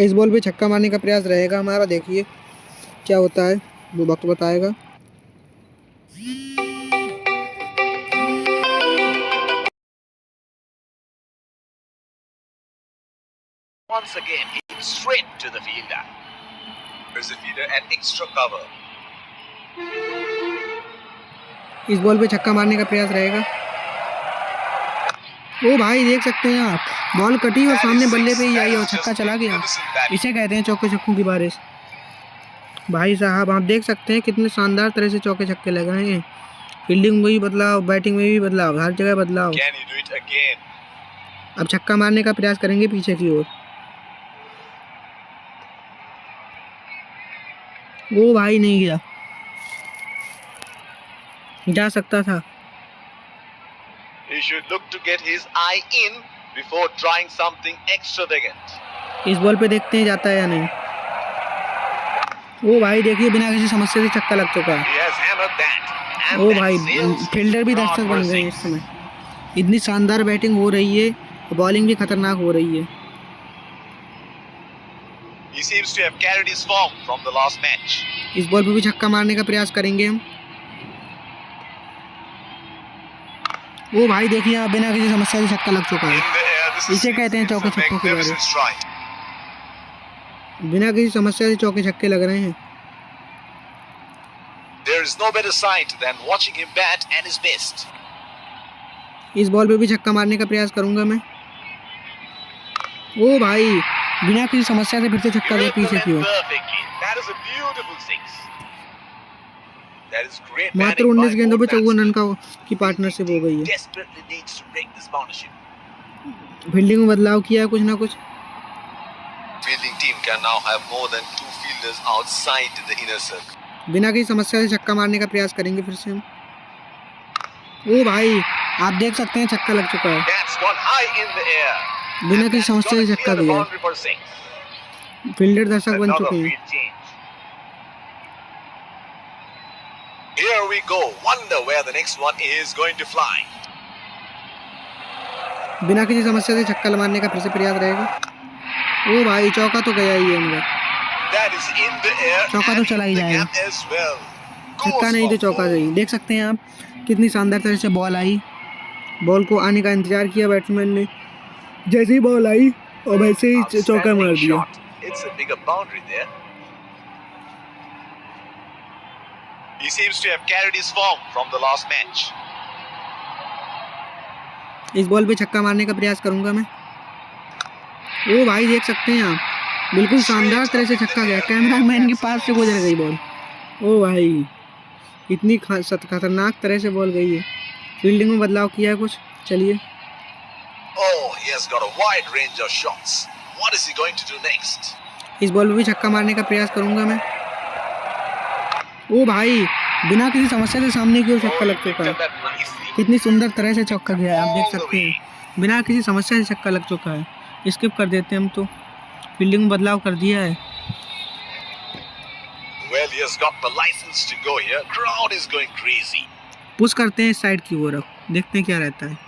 इस बॉल पे छक्का मारने का प्रयास रहेगा हमारा। देखिए क्या होता है वो वक्त बताएगा। Once again, hit straight to the fielder. There's the fielder at extra cover. इस बॉल पे छक्का मारने का प्रयास रहेगा। ओ भाई देख सकते हैं आप बॉल कटी और सामने बल्ले पे ही आई और छक्का चला गया। इसे कहते हैं चौके छक्कों की बारिश। भाई साहब आप देख सकते हैं कितने शानदार तरह से चौके छक्के लगाए हैं। फील्डिंग में भी बदलाव, बैटिंग में भी बदलाव, हर जगह बदलाव। Can he do it again? अब छक्का मारने का प्रयास करेंगे पीछे की ओर। वो भाई नहीं गया, जा सकता था। He should look to get his eye in before trying something extravagant. इस बॉल पे देखते हैं जाता है या नहीं। वो भाई देखिए बिना किसी समस्या से छक्का लग चुका है। He has hammered that. And oh that भाई sails फील्डर भी not दर्शक बन गए हैं for इस समय। इतनी शानदार बैटिंग हो रही है, बॉलिंग भी खतरनाक हो रही है। six. He seems to have carried his form from the last match. इस बॉल पे भी छक्का मारने का प्रयास करेंगे हम। वो भाई देखिए यहाँ बिना किसी समस्या से छक्का लग चुका है। In the air, this इसे is कहते हैं it's चौके a छक्कों की magnificent बारिश। strike. बिना किसी समस्या से चौके छक्के लग रहे हैं। There is no better sight than watching him bat at his best. इस बॉल पे भी छक्का मारने का प्रयास करूंगा मैं। ओ भाई बिना किसी समस्या से फिर से छक्का गया पीछे की ओर। Perfectly. That is a beautiful six. That is great मात्र batting 19 by गेंदों पे both 54 रन batsmen. की पार्टनरशिप हो गई है। Desperately needs to break this partnership. Fielding में बदलाव किया है कुछ ना कुछ। Fielding team can now have more than 2 fielders outside the inner circle. बिना किसी समस्या से छक्का मारने का प्रयास करेंगे फिर से हम। ओ भाई आप देख सकते हैं छक्का लग चुका है। That's gone high in the air. बिना किसी समस्या से छक्का Clear the दिया है। boundary for six. फील्डर दर्शक बन Another चुके हैं। field change. Here we go. Wonder where the next one is going to fly. बिना किसी समस्या से छक्का मारने का फिर से प्रयास रहेगा। ओ भाई चौका तो गया ही है अंदर। That is in the air. चौका तो and चला ही in the जाएगा। gap as well. छक्का Goes नहीं तो for चौका four. सही। देख सकते हैं आप कितनी शानदार तरह से बॉल आई। बॉल को आने का इंतजार किया बैट्समैन ने, जैसे ही बॉल आई और वैसे ही चौका मार Outstanding दिया। shot. It's a bigger boundary there. He seems to have carried his form from the last match. इस बॉल पे छक्का मारने का प्रयास करूंगा मैं। ओ भाई देख सकते हैं आप बिल्कुल शानदार तरह से छक्का गया। कैमरामैन के पास से गुजर गई बॉल। ओ भाई इतनी खतरनाक तरह से बॉल गई है। फील्डिंग में बदलाव किया है कुछ। चलिए Oh, he has got a wide range of shots. What is he going to do next? इस बॉल पे भी छक्का मारने का प्रयास करूंगा मैं। ओ भाई बिना किसी समस्या से सामने की ओर छक्का लग चुका है। That nicely. कितनी सुंदर तरह से चौका गया है, आप देख सकते हैं। बिना किसी समस्या से छक्का लग चुका है। स्किप कर देते हैं हम तो। फील्डिंग में बदलाव कर दिया है। has got the license to go here. Crowd is going crazy. Push करते हैं इस साइड की ओर, अब देखते हैं क्या रहता है।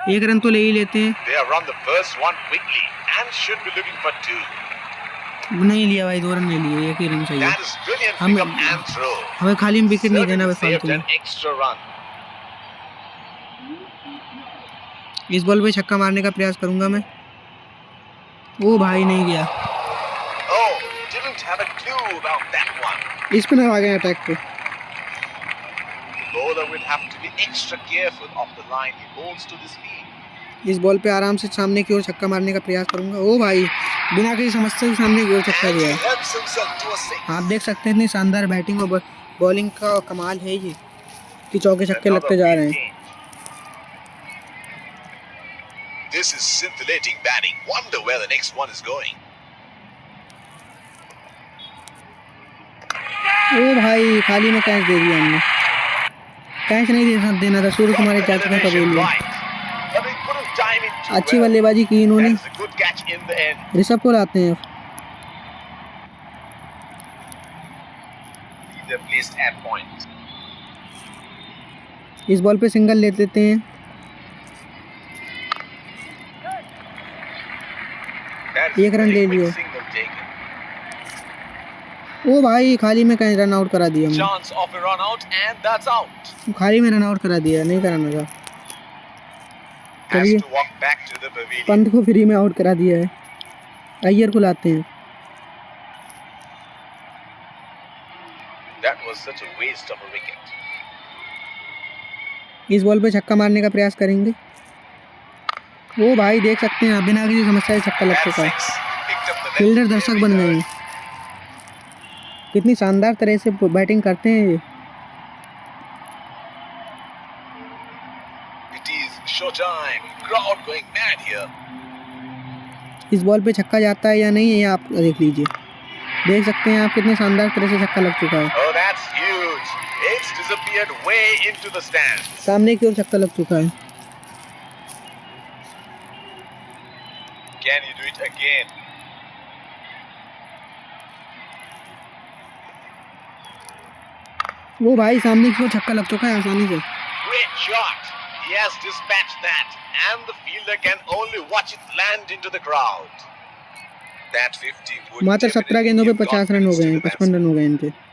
एक रन तो ले ही लेते हैं। They have run the first one quickly and should be looking for 2. नहीं लिया भाई, 2 रन नहीं लिए, एक ही रन चाहिए। That is brilliant हम pick up and throw. हमें खाली में विकेट नहीं देना बस Saved फालतू में। an extra run. इस बॉल पे छक्का मारने का प्रयास करूंगा मैं। ओ भाई नहीं गया। Oh, didn't have a clue about that one. Spinner आ गए अटैक पे। Bowler will have to be extra careful of the line he bowls to this field. इस बॉल पे आराम से सामने की ओर छक्का मारने का प्रयास करूंगा। ओ भाई बिना किसी समस्या के सामने की ओर छक्का And दिया he है। helps himself to a 6. आप देख सकते हैं इतनी शानदार बैटिंग और बॉलिंग का कमाल है ये कि चौके छक्के लगते जा रहे हैं। This is scintillating batting. Wonder where the next one is going. ओ भाई खाली में कैच दे दिया हमने। कैच नहीं देना था, सूर्य कुमार जा चुके हैं pavilion. But he couldn't time it too अच्छी well. बल्लेबाजी की इन्होंने। That's a good catch in the end. Rishabh को लाते हैं। Either placed at point. इस बॉल पे सिंगल ले लेते हैं। That's एक रन very ले quick लिए। single taken. ओ भाई खाली में कहीं रन आउट करा दिया हमने। Chance of a run out and that's out. खाली में रन आउट करा दिया, नहीं कराना था। Has चलिए to walk back to the pavilion. Pant को फ्री में आउट करा दिया है। अय्यर को लाते हैं। That was such a waste of a wicket. इस बॉल पे छक्का मारने का प्रयास करेंगे। वो भाई देख सकते हैं बिना किसी समस्या से छक्का लग That's चुका है। 6. Picked up the left fielder fielder दर्शक with बन the- गए हैं। कितनी शानदार तरह से बैटिंग करते हैं ये। It is showtime. Crowd going mad here. इस बॉल पे छक्का जाता है या नहीं ये आप देख लीजिए। देख सकते हैं आप कितने शानदार तरह से छक्का लग चुका है। Oh, that's huge. It's disappeared way into the stands. सामने की ओर छक्का लग चुका है। Can you do it again? वो भाई सामने की ओर छक्का लग चुका है आसानी से। Great shot. He has dispatched that, and the fielder can only watch it land into the crowd. That 50 would मात्र 17 गेंदों पे 50 रन हो गए हैं, 55 रन हो गए इनके।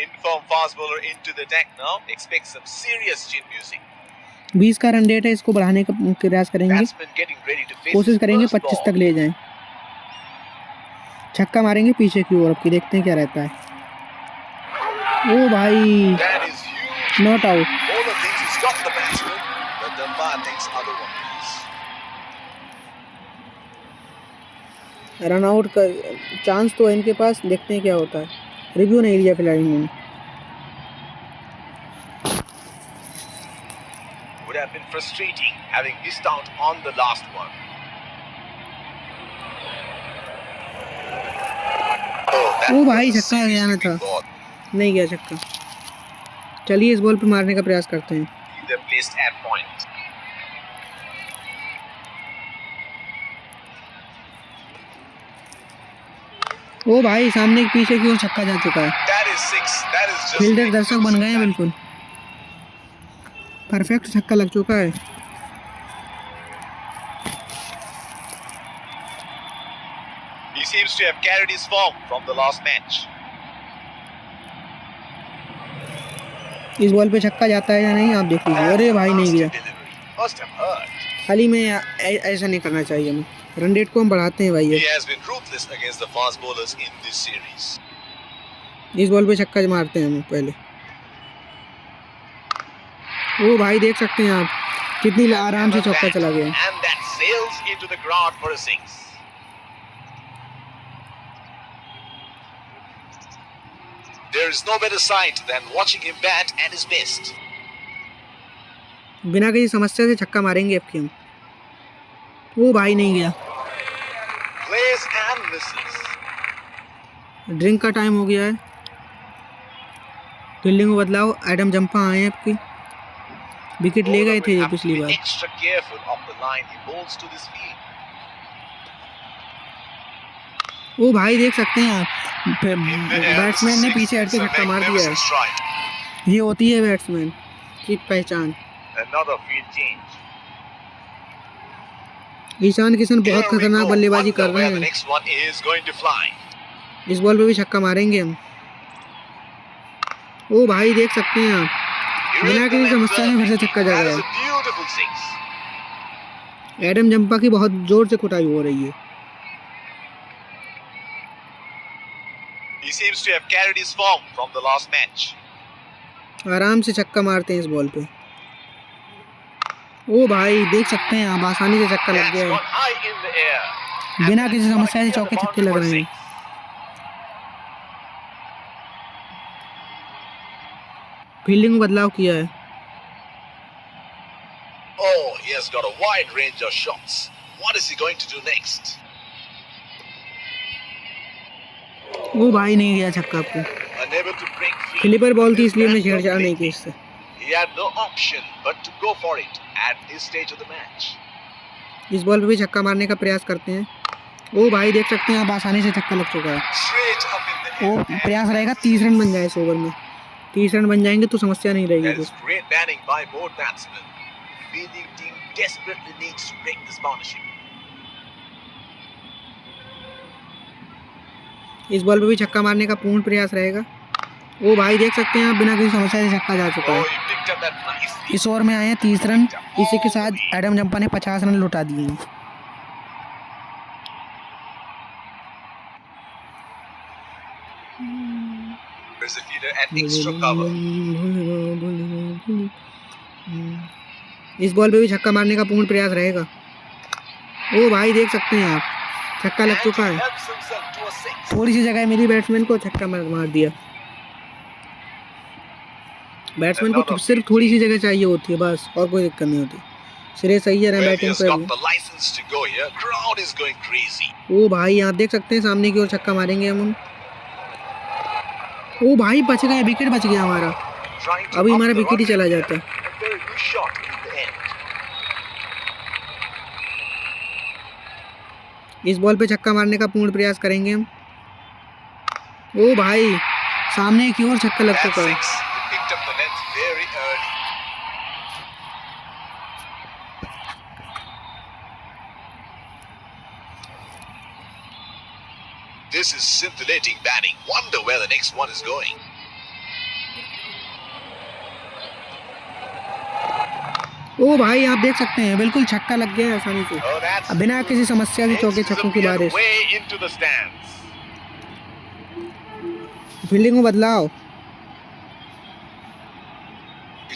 Inform fast bowler into the deck now. Expect some serious chin music. 20 का रन रेट है, इसको बढ़ाने का प्रयास करेंगे। Batsman getting ready to face कोशिश his करेंगे first 25 ball. तक ले जाएं। छक्का मारेंगे पीछे की ओर, अब की देखते हैं क्या रहता है। ओ भाई That is huge. Not out. Bowler thinks he's got the batsman, but the umpire thinks otherwise. Run out का चांस तो है इनके पास, देखते हैं क्या होता है। रिव्यू नहीं लिया फिलहाल इन्होंने। Would have been frustrating having missed out on the last one. Oh, that ओ भाई was a छक्का गया ना seriously था, big ball. नहीं गया छक्का। चलिए इस बॉल पे मारने का प्रयास करते हैं। Either placed at point. ओ भाई सामने के पीछे की ओर छक्का जा चुका है। That is 6. That is just fielder दर्शक बन गए हैं बिल्कुल। परफेक्ट छक्का लग चुका है। He seems to have carried his form from the last match. इस बॉल पे छक्का जाता है या नहीं आप देख लीजिए। अरे भाई नहीं गया। Must have hurt. खाली में ऐसा नहीं करना चाहिए हमें। रन रेट को हम बढ़ाते हैं भाई। He has been ruthless against the fast bowlers in this series. इस बॉल पे छक्का मारते हैं हम पहले। ओ भाई देख सकते हैं आप कितनी आराम से चौका चला गया। And that sails into the crowd for a 6. There is no better sight than watching him bat at his best. बिना किसी समस्या से छक्का मारेंगे अब की हम। वो भाई नहीं गया। Plays and misses. ड्रिंक का टाइम हो गया है। फील्डिंग में बदलाव, एडम जंपा आए हैं आपकी। विकेट ले गए थे ये Bowler will have to पिछली be bar. extra careful of the line he bowls to this field. ओ भाई देख सकते हैं आप, In the air, बैट्समैन ने 6. पीछे हट It's के a छक्का मार दिया है। magnificent strike. ये होती है बैट्समैन की पहचान। Another field change. Ishan Kishan बहुत Here we खतरनाक go. बल्लेबाजी Wonder कर रहे where the हैं। next one is going to fly. इस बॉल पे भी छक्का मारेंगे हम। ओ भाई देख सकते हैं आप, Here बिना is the किसी length समस्या के फिर से छक्का जा That गया। is a beautiful six. Adam Zampa की बहुत जोर से कुटाई हो रही है। He seems to have carried his form from the last match. आराम से छक्का मारते हैं इस बॉल पे। ओ भाई देख सकते हैं आप, आसानी से छक्का लग That's गया है। gone high in the air. बिना किसी समस्या से चौके छक्के लग रहे हैं। फील्डिंग में बदलाव किया है। Oh, he has got a wide range of shots. What is he going to do next? वो भाई नहीं गया छक्का आपको। Unable to break free. Sleeper ball थी इसलिए हमने That's छेड़छाड़ नहीं की completely. इससे। He had no option but to go for it at this stage of the match. इस बॉल पे भी छक्का मारने का प्रयास करते हैं। ओ भाई देख सकते हैं आप, आसानी से छक्का लग चुका है। Straight up in the O air. and प्रयास रहेगा 30 रन बन जाए इस ओवर में। 30 रन बन जाएंगे तो समस्या नहीं रहेगी That कुछ। is great batting by both batsmen. The fielding team desperately needs to break this partnership. इस बॉल पे भी छक्का मारने का पूर्ण प्रयास रहेगा। ओ भाई देख सकते हैं आप, बिना किसी समस्या से छक्का जा चुका Oh, है। he picked up that nicely. इस ओवर में आए हैं 30 रन। इसी के साथ एडम जंपा ने 50 रन लुटा दिए हैं। There's a fielder at extra cover. इस बॉल पे भी छक्का मारने का पूर्ण प्रयास रहेगा। ओ भाई देख सकते हैं आप, छक्का लग And चुका he है। helps himself to a six. थोड़ी सी जगह मिली बैट्समैन को, छक्का मार दिया। बैट्समैन को सिर्फ थोड़ी सी जगह चाहिए होती है बस, और कोई दिक्कत नहीं होती। सिरे सही है ना Well, he बैटिंग has पे got भी। the license to go here. Crowd is going crazy. ओ भाई यहाँ देख सकते हैं, सामने की ओर छक्का मारेंगे हम। ओ भाई बच गए, विकेट बच गया हमारा। Trying to अभी up हमारा the विकेट ही run चला rate जाता है। here. A very good shot in the end. इस बॉल पे छक्का मारने का पूर्ण प्रयास करेंगे हम। ओ भाई सामने की ओर छक्का लग That's चुका है। six. He picked up the length very early. This is scintillating batting. Wonder where the next one is going. ओ भाई आप देख सकते हैं, बिल्कुल छक्का लग गया है आसानी से। Oh, that's अब बिना किसी समस्या के चौके छक्कों की disappeared बारिश। way into the stands. Fielding में बदलाव।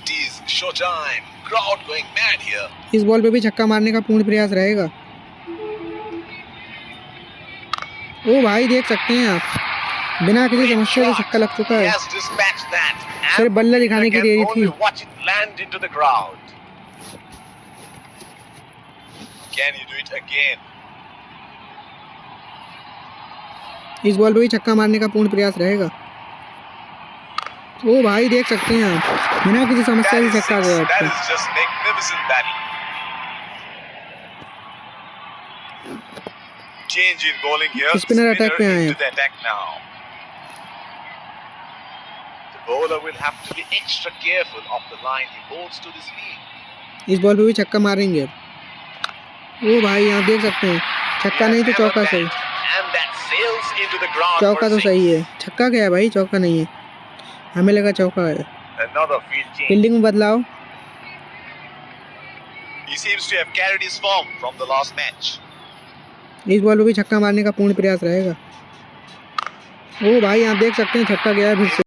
It is showtime. Crowd going mad here. इस बॉल पे भी छक्का मारने का पूर्ण प्रयास रहेगा। ओ भाई देख सकते हैं आप, बिना किसी Great समस्या के shot. छक्का लग चुका He है। has dispatched that. सिर्फ बल्ले And दिखाने की can देरी only थी। watch it land into the crowd. Can you do it again? इस बॉल पे भी छक्का मारने का पूर्ण प्रयास रहेगा। ओ भाई देख सकते हैं आप, बिना किसी समस्या That से is छक्का six. गया That आपको। is just magnificent batting. Change in bowling here. Spinner attack पे आए हैं। into the attack now. The bowler will have to be extra careful of the line he bowls to this field. इस ball पे भी छक्का मारेंगे। ओ भाई यहाँ देख सकते हैं, छक्का नहीं तो चौका सही। And that sails into the ground चौका for तो six. सही है, छक्का क्या है भाई, चौका नहीं है। हमें लगा चौका है। Another field change. फील्डिंग में बदलाव। He seems to have carried his form from the last match. इस बॉल पे भी छक्का मारने का पूर्ण प्रयास रहेगा। ओ भाई यहाँ देख सकते हैं, छक्का गया है फिर से।